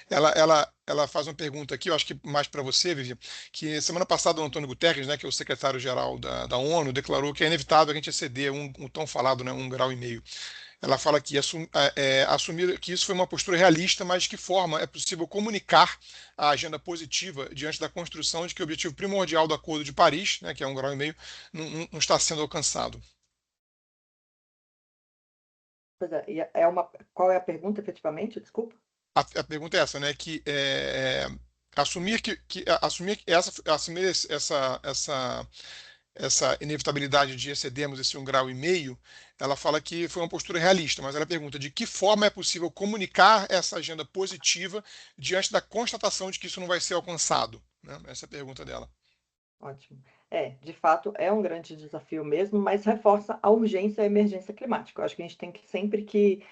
Ela faz uma pergunta aqui, eu acho que mais para você, Vivi, que semana passada o Antônio Guterres, né, que é o secretário-geral da ONU, declarou que é inevitável a gente exceder o tão falado, né, 1,5 graus. Ela fala que assumir que isso foi uma postura realista, mas de que forma é possível comunicar a agenda positiva diante da construção de que o objetivo primordial do Acordo de Paris, né, que é 1,5 graus, não está sendo alcançado. Pois é, qual é a pergunta efetivamente? Desculpa. A pergunta é essa, né? Assumir essa inevitabilidade de excedermos esse 1,5 graus, ela fala que foi uma postura realista, mas ela pergunta de que forma é possível comunicar essa agenda positiva diante da constatação de que isso não vai ser alcançado, né? Essa é a pergunta dela. Ótimo. De fato, é um grande desafio mesmo, mas reforça a urgência e a emergência climática. Eu acho que a gente tem que sempre que,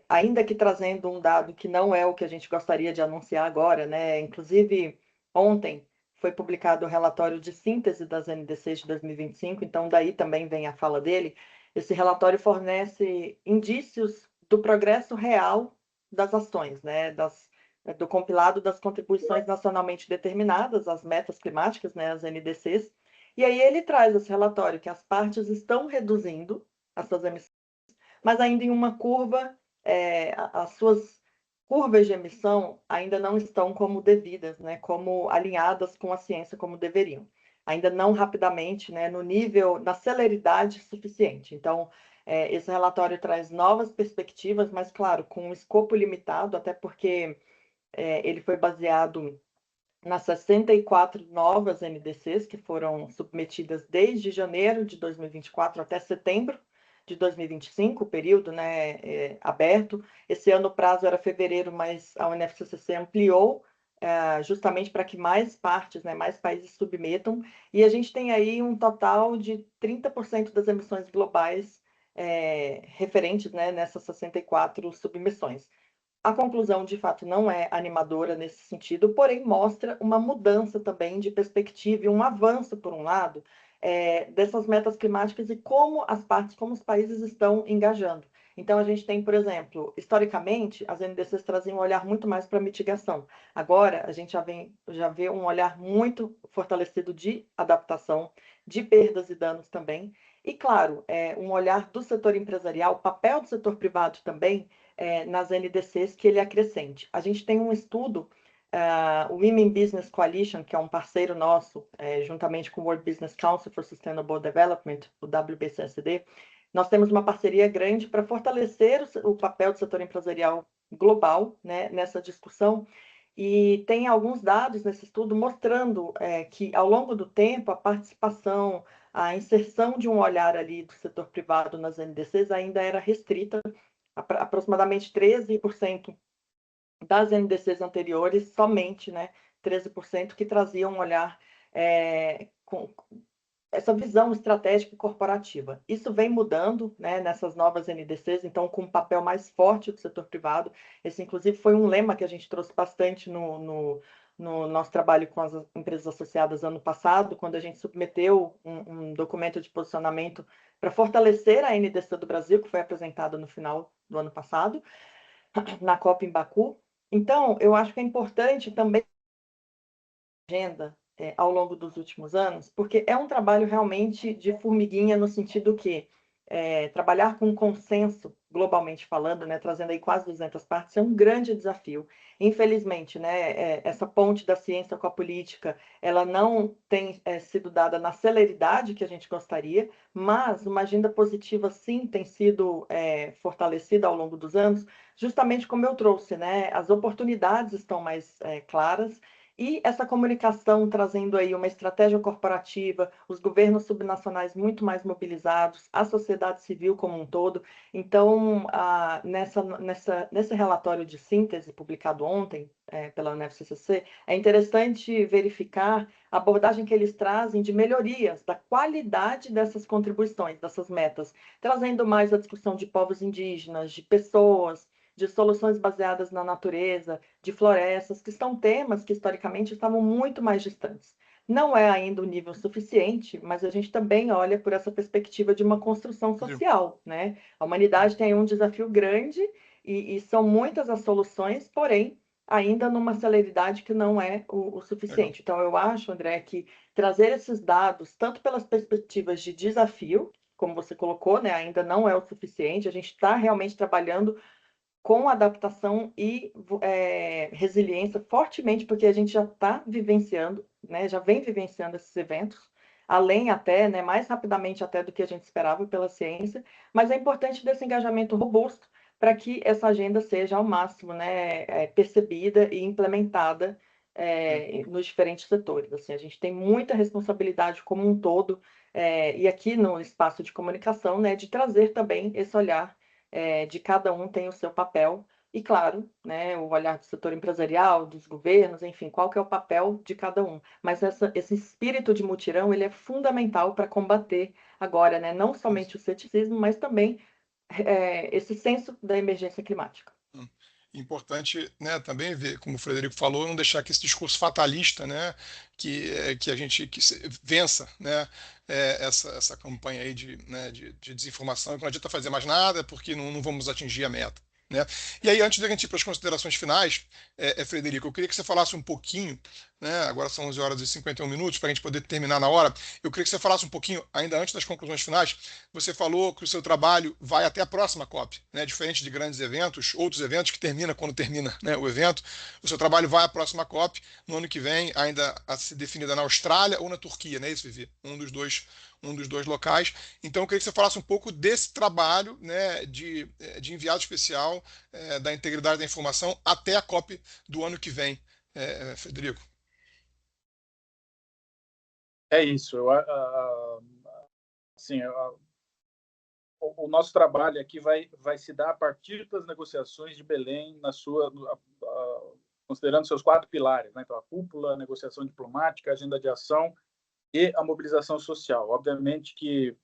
ainda que trazendo um dado que não é o que a gente gostaria de anunciar agora, né? Inclusive, ontem foi publicado o relatório de síntese das NDCs de 2025, então daí também vem a fala dele. Esse relatório fornece indícios do progresso real das ações, né? Do compilado das contribuições nacionalmente determinadas, as metas climáticas, né, as NDCs, e aí ele traz esse relatório que as partes estão reduzindo as suas emissões, mas ainda em uma curva, as suas curvas de emissão ainda não estão como devidas, né, como alinhadas com a ciência como deveriam. Ainda não rapidamente, né, no nível, na celeridade suficiente. Então, esse relatório traz novas perspectivas, mas, claro, com um escopo limitado, até porque ele foi baseado nas 64 novas NDCs que foram submetidas desde janeiro de 2024 até setembro de 2025, o período, né, aberto. Esse ano o prazo era fevereiro, mas a UNFCCC ampliou justamente para que mais partes, né, mais países submetam. E a gente tem aí um total de 30% das emissões globais referentes, né, nessas 64 submissões. A conclusão, de fato, não é animadora nesse sentido, porém mostra uma mudança também de perspectiva e um avanço, por um lado, dessas metas climáticas e como as partes, como os países estão engajando. Então, a gente tem, por exemplo, historicamente, as NDCs traziam um olhar muito mais para a mitigação. Agora, a gente já vê um olhar muito fortalecido de adaptação, de perdas e danos também. E, claro, um olhar do setor empresarial, o papel do setor privado também, nas NDCs que ele acrescente. A gente tem um estudo, o Women Business Coalition, que é um parceiro nosso, juntamente com o World Business Council for Sustainable Development, o WBCSD, nós temos uma parceria grande para fortalecer o papel do setor empresarial global, né, nessa discussão, e tem alguns dados nesse estudo mostrando que, ao longo do tempo, a participação, a inserção de um olhar ali do setor privado nas NDCs ainda era restrita, aproximadamente 13% das NDCs anteriores, somente, né, 13% que traziam um olhar com essa visão estratégica e corporativa. Isso vem mudando, né, nessas novas NDCs, então com um papel mais forte do setor privado. Esse, inclusive, foi um lema que a gente trouxe bastante no nosso trabalho com as empresas associadas ano passado, quando a gente submeteu um documento de posicionamento para fortalecer a NDC do Brasil, que foi apresentado no final do ano passado, na COP em Baku. Então, eu acho que é importante também a agenda ao longo dos últimos anos, porque é um trabalho realmente de formiguinha no sentido que trabalhar com consenso, globalmente falando, né, trazendo aí quase 200 partes, é um grande desafio. Infelizmente, né, essa ponte da ciência com a política, ela não tem sido dada na celeridade que a gente gostaria, mas uma agenda positiva, sim, tem sido fortalecida ao longo dos anos, justamente como eu trouxe, né, as oportunidades estão mais claras, e essa comunicação trazendo aí uma estratégia corporativa, os governos subnacionais muito mais mobilizados, a sociedade civil como um todo. Então, nesse relatório de síntese publicado ontem pela UNFCCC, é interessante verificar a abordagem que eles trazem de melhorias da qualidade dessas contribuições, dessas metas, trazendo mais a discussão de povos indígenas, de pessoas, de soluções baseadas na natureza, de florestas, que são temas que historicamente estavam muito mais distantes. Não é ainda o nível suficiente, mas a gente também olha por essa perspectiva de uma construção social, né? A humanidade tem um desafio grande e são muitas as soluções, porém, ainda numa celeridade que não é o suficiente. Legal. Então, eu acho, André, que trazer esses dados, tanto pelas perspectivas de desafio, como você colocou, né, ainda não é o suficiente. A gente está realmente trabalhando com adaptação e resiliência fortemente, porque a gente já está vivenciando, né, já vem vivenciando esses eventos, além até, né, mais rapidamente até do que a gente esperava pela ciência, mas é importante desse engajamento robusto para que essa agenda seja ao máximo, né, percebida e implementada nos diferentes setores. Assim, a gente tem muita responsabilidade como um todo, e aqui no espaço de comunicação, né, de trazer também esse olhar de cada um tem o seu papel, e claro, né, o olhar do setor empresarial, dos governos, enfim, qual que é o papel de cada um. Mas esse espírito de mutirão, ele é fundamental para combater agora, né, não somente o ceticismo, mas também esse senso da emergência climática. Importante, né, também ver, como o Frederico falou, não deixar que esse discurso fatalista, né, que a gente vença, né, essa campanha aí de desinformação, que não adianta fazer mais nada porque não vamos atingir a meta. Né? E aí, antes da gente ir para as considerações finais, Frederico, eu queria que você falasse um pouquinho, né, agora são 11 horas e 51 minutos, para a gente poder terminar na hora, eu queria que você falasse um pouquinho, ainda antes das conclusões finais, você falou que o seu trabalho vai até a próxima COP, né, diferente de grandes eventos, outros eventos que termina quando termina, né, o evento, o seu trabalho vai à próxima COP, no ano que vem, ainda a ser definida na Austrália ou na Turquia, né, isso, Vivi? Um dos dois locais. Então, eu queria que você falasse um pouco desse trabalho, né, de enviado especial da integridade da informação até a COP do ano que vem, Frederico. É isso. Assim, o nosso trabalho aqui vai se dar a partir das negociações de Belém, considerando seus 4 pilares, né? Então, a cúpula, a negociação diplomática, a agenda de ação e a mobilização social. Obviamente que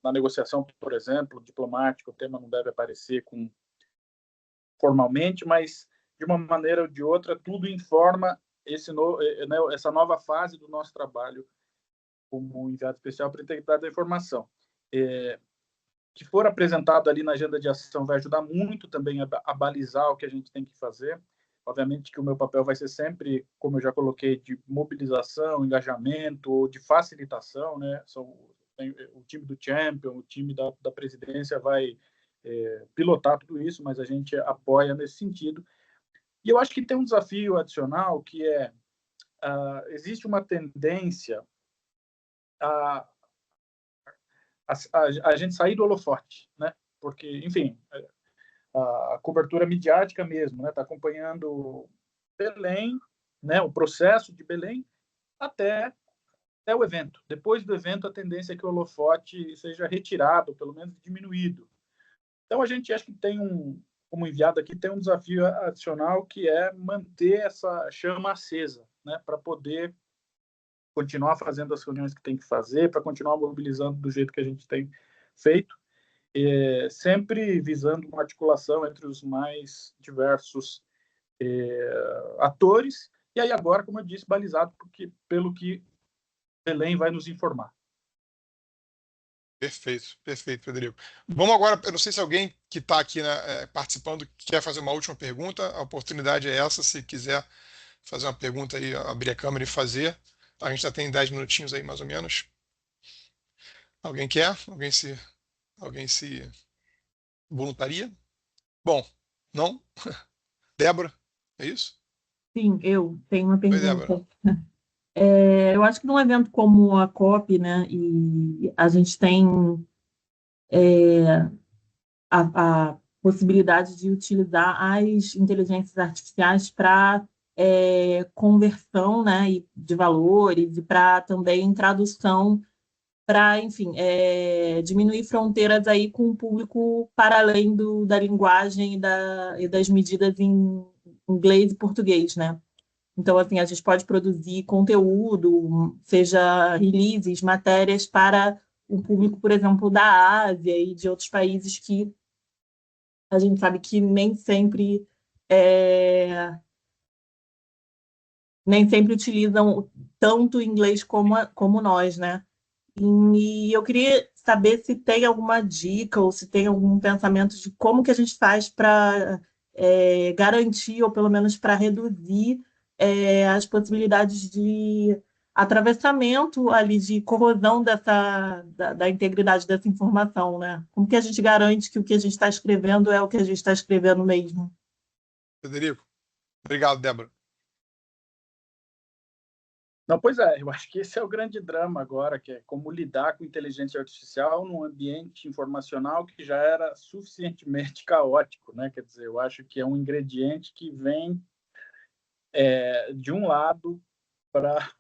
na negociação, por exemplo, diplomática, o tema não deve aparecer formalmente, mas de uma maneira ou de outra, tudo informa essa nova fase do nosso trabalho como enviado especial para a integridade da informação. Que for apresentado ali na agenda de ação vai ajudar muito também a balizar o que a gente tem que fazer. Obviamente que o meu papel vai ser sempre, como eu já coloquei, de mobilização, engajamento ou de facilitação, né? O time do Champion, o time da presidência vai pilotar tudo isso, mas a gente apoia nesse sentido. E eu acho que tem um desafio adicional que existe uma tendência a gente sair do holofote, né? Porque, enfim, a cobertura midiática mesmo, né? Está acompanhando Belém, né? O processo de Belém até o evento. Depois do evento, a tendência é que o holofote seja retirado, pelo menos diminuído. Então, a gente acha que como enviado aqui, tem um desafio adicional que é manter essa chama acesa, né? Para poder continuar fazendo as reuniões que tem que fazer, para continuar mobilizando do jeito que a gente tem feito, sempre visando uma articulação entre os mais diversos atores, e aí agora, como eu disse, balizado pelo que Belém vai nos informar. Perfeito, perfeito, Frederico. Vamos agora, eu não sei se alguém que está aqui, né, participando quer fazer uma última pergunta, a oportunidade é essa, se quiser fazer uma pergunta aí, abrir a câmera e fazer. A gente já tem 10 minutinhos aí, mais ou menos. Alguém quer? Alguém se voluntaria? Bom, não? Débora, é isso? Sim, eu tenho uma Oi, Débora. pergunta. Eu acho que num evento como a COP, né, e a gente tem a possibilidade de utilizar as inteligências artificiais para conversão, né, de valores e para também tradução, para, enfim, diminuir fronteiras aí com o público para além da linguagem e das medidas em inglês e português, né? Então, assim, a gente pode produzir conteúdo, seja releases, matérias para o público, por exemplo, da Ásia e de outros países que a gente sabe que nem sempre utilizam tanto o inglês como nós, né? E eu queria saber se tem alguma dica ou se tem algum pensamento de como que a gente faz para garantir, ou pelo menos para reduzir as possibilidades de atravessamento ali de corrosão da integridade dessa informação, né? Como que a gente garante que o que a gente está escrevendo é o que a gente está escrevendo mesmo? Frederico. Obrigado, Débora. Não, pois é, eu acho que esse é o grande drama agora, que é como lidar com inteligência artificial num ambiente informacional que já era suficientemente caótico, né? Quer dizer, eu acho que é um ingrediente que vem de um lado para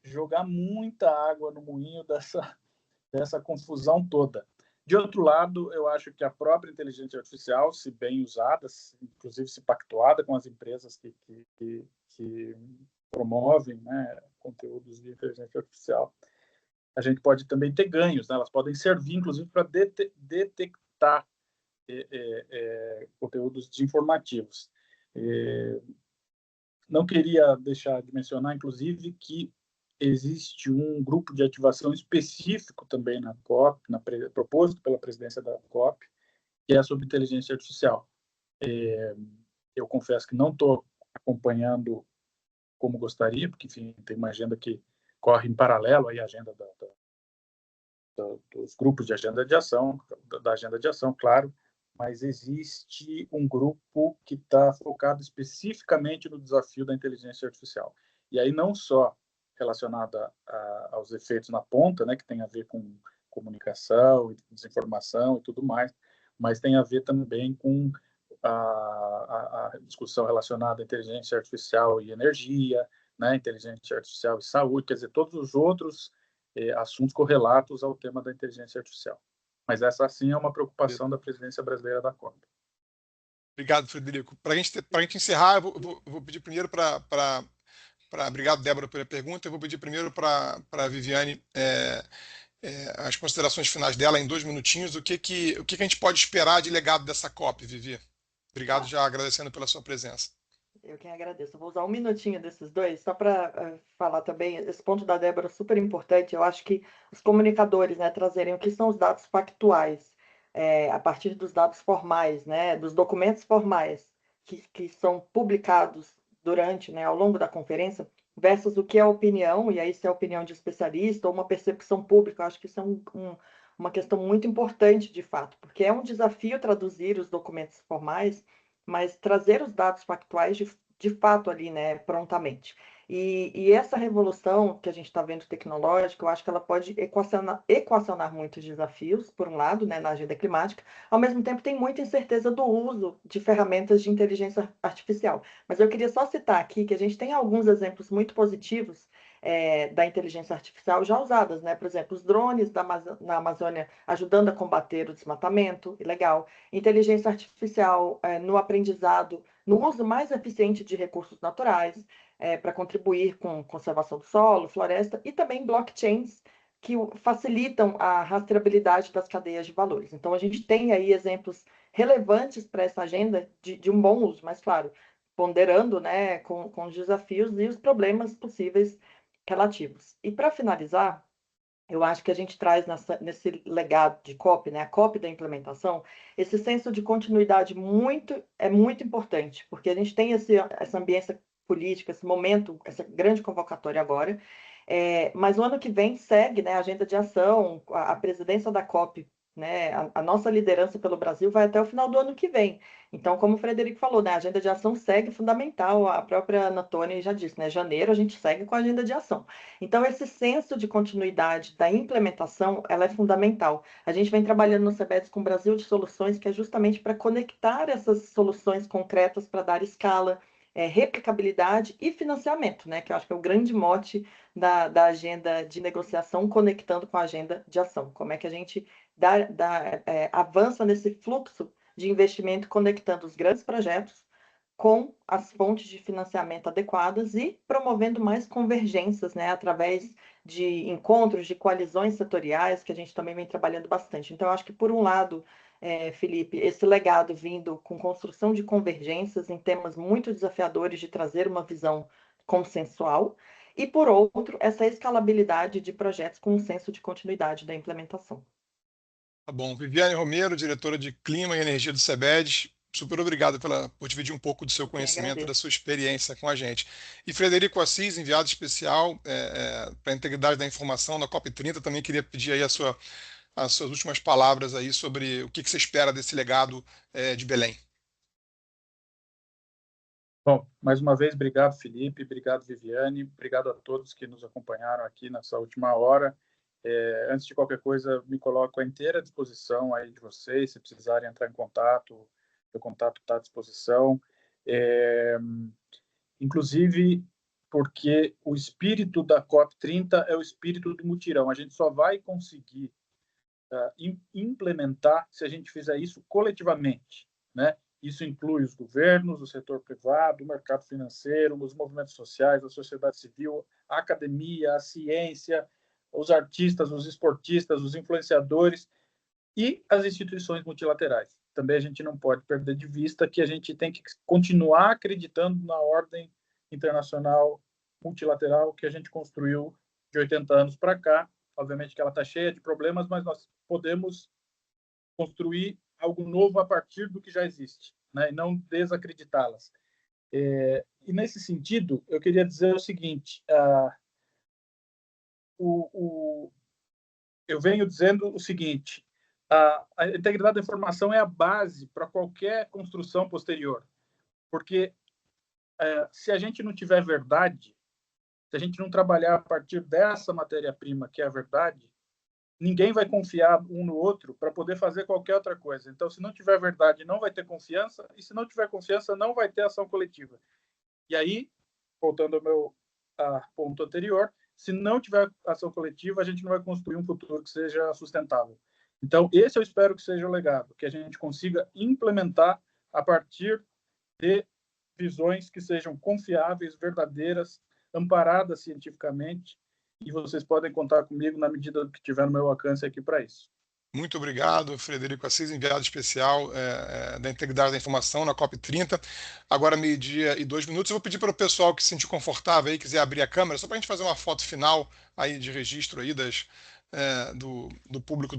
jogar muita água no moinho dessa confusão toda. De outro lado, eu acho que a própria inteligência artificial, se bem usada, inclusive se pactuada com as empresas que promovem, né, conteúdos de inteligência artificial, a gente pode também ter ganhos, né? Elas podem servir, inclusive, para detectar conteúdos desinformativos. Não queria deixar de mencionar, inclusive, que existe um grupo de ativação específico também na COP, proposto pela presidência da COP, que é sobre inteligência artificial. Eu confesso que não estou acompanhando como gostaria, porque, enfim, tem uma agenda que corre em paralelo aí à agenda dos grupos de agenda de ação, da agenda de ação, claro, mas existe um grupo que está focado especificamente no desafio da inteligência artificial. E aí não só relacionada aos efeitos na ponta, né, que tem a ver com comunicação, desinformação e tudo mais, mas tem a ver também com a discussão relacionada à inteligência artificial e energia, né, inteligência artificial e saúde, quer dizer, todos os outros assuntos correlatos ao tema da inteligência artificial. Mas essa, sim, é uma preocupação da presidência brasileira da COP. Obrigado, Frederico. Para a gente encerrar, eu vou pedir primeiro obrigado, Débora, pela pergunta. Eu vou pedir primeiro para a Viviane as considerações finais dela em 2 minutinhos. O que a gente pode esperar de legado dessa COP, Vivi? Obrigado, já agradecendo pela sua presença. Eu quem agradeço. Eu vou usar um minutinho desses dois, só para falar também, esse ponto da Débora é super importante. Eu acho que os comunicadores, né, trazerem o que são os dados factuais, a partir dos dados formais, né, dos documentos formais que são publicados durante, né, ao longo da conferência, versus o que é opinião, e aí se é opinião de especialista ou uma percepção pública. Eu acho que isso é uma questão muito importante, de fato, porque é um desafio traduzir os documentos formais, mas trazer os dados factuais de fato ali, né, prontamente. E essa revolução que a gente está vendo tecnológica, eu acho que ela pode equacionar muitos desafios, por um lado, né, na agenda climática, ao mesmo tempo tem muita incerteza do uso de ferramentas de inteligência artificial. Mas eu queria só citar aqui que a gente tem alguns exemplos muito positivos da inteligência artificial já usadas, né? Por exemplo, os drones na Amazônia ajudando a combater o desmatamento, ilegal. Inteligência artificial no aprendizado, no uso mais eficiente de recursos naturais, para contribuir com conservação do solo, floresta, e também blockchains que facilitam a rastreabilidade das cadeias de valores. Então, a gente tem aí exemplos relevantes para essa agenda de um bom uso, mas, claro, ponderando, né, com os desafios e os problemas possíveis relativos. E, para finalizar, eu acho que a gente traz nesse legado de COP, né, a COP da implementação, esse senso de continuidade é muito importante, porque a gente tem essa ambiência política, esse momento, essa grande convocatória agora, mas o ano que vem segue, né, a agenda de ação, a presidência da COP, né, a nossa liderança pelo Brasil vai até o final do ano que vem. Então, como o Frederico falou, né, a agenda de ação segue fundamental, a própria Anatônia já disse, né, janeiro a gente segue com a agenda de ação. Então, esse senso de continuidade da implementação, ela é fundamental. A gente vem trabalhando no CBEDS com o Brasil de Soluções, que é justamente para conectar essas soluções concretas para dar escala, replicabilidade e financiamento, né? Que eu acho que é o grande mote da agenda de negociação, conectando com a agenda de ação. Como é que a gente avança nesse fluxo de investimento, conectando os grandes projetos com as fontes de financiamento adequadas e promovendo mais convergências, né, através de encontros, de coalizões setoriais, que a gente também vem trabalhando bastante. Então, eu acho que, por um lado, Felipe, esse legado vindo com construção de convergências em temas muito desafiadores de trazer uma visão consensual, e, por outro, essa escalabilidade de projetos com um senso de continuidade da implementação. Tá bom. Viviane Romero, diretora de Clima e Energia do CEBED, Super obrigado por dividir um pouco do seu conhecimento, da sua experiência com a gente. E Frederico Assis, enviado especial para a integridade da informação na COP30, também queria pedir aí as suas últimas palavras aí sobre o que você espera desse legado de Belém. Bom, mais uma vez, obrigado, Felipe, obrigado, Viviane, obrigado a todos que nos acompanharam aqui nessa última hora. Antes de qualquer coisa, me coloco à inteira disposição aí de vocês, se precisarem entrar em contato, o contato está à disposição. Inclusive, porque o espírito da COP30 é o espírito do mutirão. A gente só vai conseguir implementar se a gente fizer isso coletivamente, né? Isso inclui os governos, o setor privado, o mercado financeiro, os movimentos sociais, a sociedade civil, a academia, a ciência, os artistas, os esportistas, os influenciadores e as instituições multilaterais. Também a gente não pode perder de vista que a gente tem que continuar acreditando na ordem internacional multilateral que a gente construiu de 80 anos para cá. Obviamente que ela está cheia de problemas, mas nós podemos construir algo novo a partir do que já existe, né? E não desacreditá-las. E nesse sentido, eu queria dizer o seguinte: eu venho dizendo o seguinte: a integridade da informação é a base para qualquer construção posterior, porque se a gente não tiver verdade, se a gente não trabalhar a partir dessa matéria-prima que é a verdade, ninguém vai confiar um no outro para poder fazer qualquer outra coisa. Então, se não tiver verdade, não vai ter confiança, e se não tiver confiança, não vai ter ação coletiva. E aí, voltando ao meu ponto anterior, se não tiver ação coletiva, a gente não vai construir um futuro que seja sustentável. Então, esse eu espero que seja o legado, que a gente consiga implementar a partir de visões que sejam confiáveis, verdadeiras, amparadas cientificamente, e vocês podem contar comigo na medida do que tiver no meu alcance aqui para isso. Muito obrigado, Frederico Assis, enviado especial da Integridade da Informação na COP30. Agora, 12:02. Eu vou pedir para o pessoal que se sentir confortável aí, quiser abrir a câmera, só para a gente fazer uma foto final aí de registro aí do público,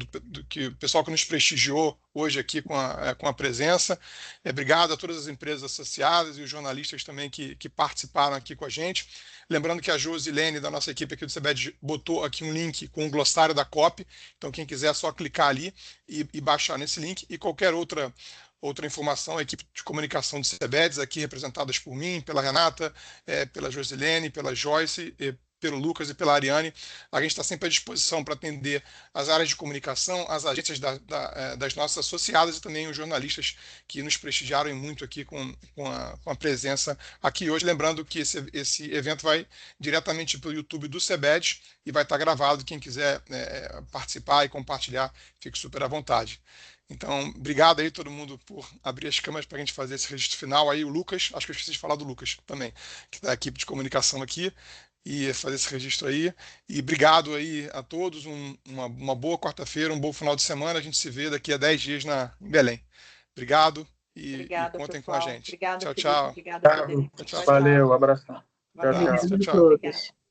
que o pessoal que nos prestigiou hoje aqui com a presença. Obrigado a todas as empresas associadas e os jornalistas também que participaram aqui com a gente. Lembrando que a Josilene, da nossa equipe aqui do CEBED, botou aqui um link com o glossário da COP, então quem quiser é só clicar ali e baixar nesse link, e qualquer outra informação, a equipe de comunicação do CEBEDS, aqui representadas por mim, pela Renata, pela Josilene, pela Joyce, pelo Lucas e pela Ariane. A gente está sempre à disposição para atender as áreas de comunicação, as agências das nossas associadas e também os jornalistas que nos prestigiaram muito aqui com a presença aqui hoje. Lembrando que esse evento vai diretamente para o YouTube do CEBED e vai estar gravado. Quem quiser participar e compartilhar, fique super à vontade. Então, obrigado aí todo mundo por abrir as câmeras para a gente fazer esse registro final. Aí o Lucas, acho que eu esqueci de falar do Lucas também, que é da equipe de comunicação aqui, e fazer esse registro aí. E obrigado aí a todos, uma boa quarta-feira, um bom final de semana. A gente se vê daqui a 10 dias em Belém. Obrigado e contem com a gente. Obrigada, tchau, Felipe. tchau. Obrigada, Frederico. Valeu, abração. Valeu. Tchau, tchau. Tchau. Obrigada.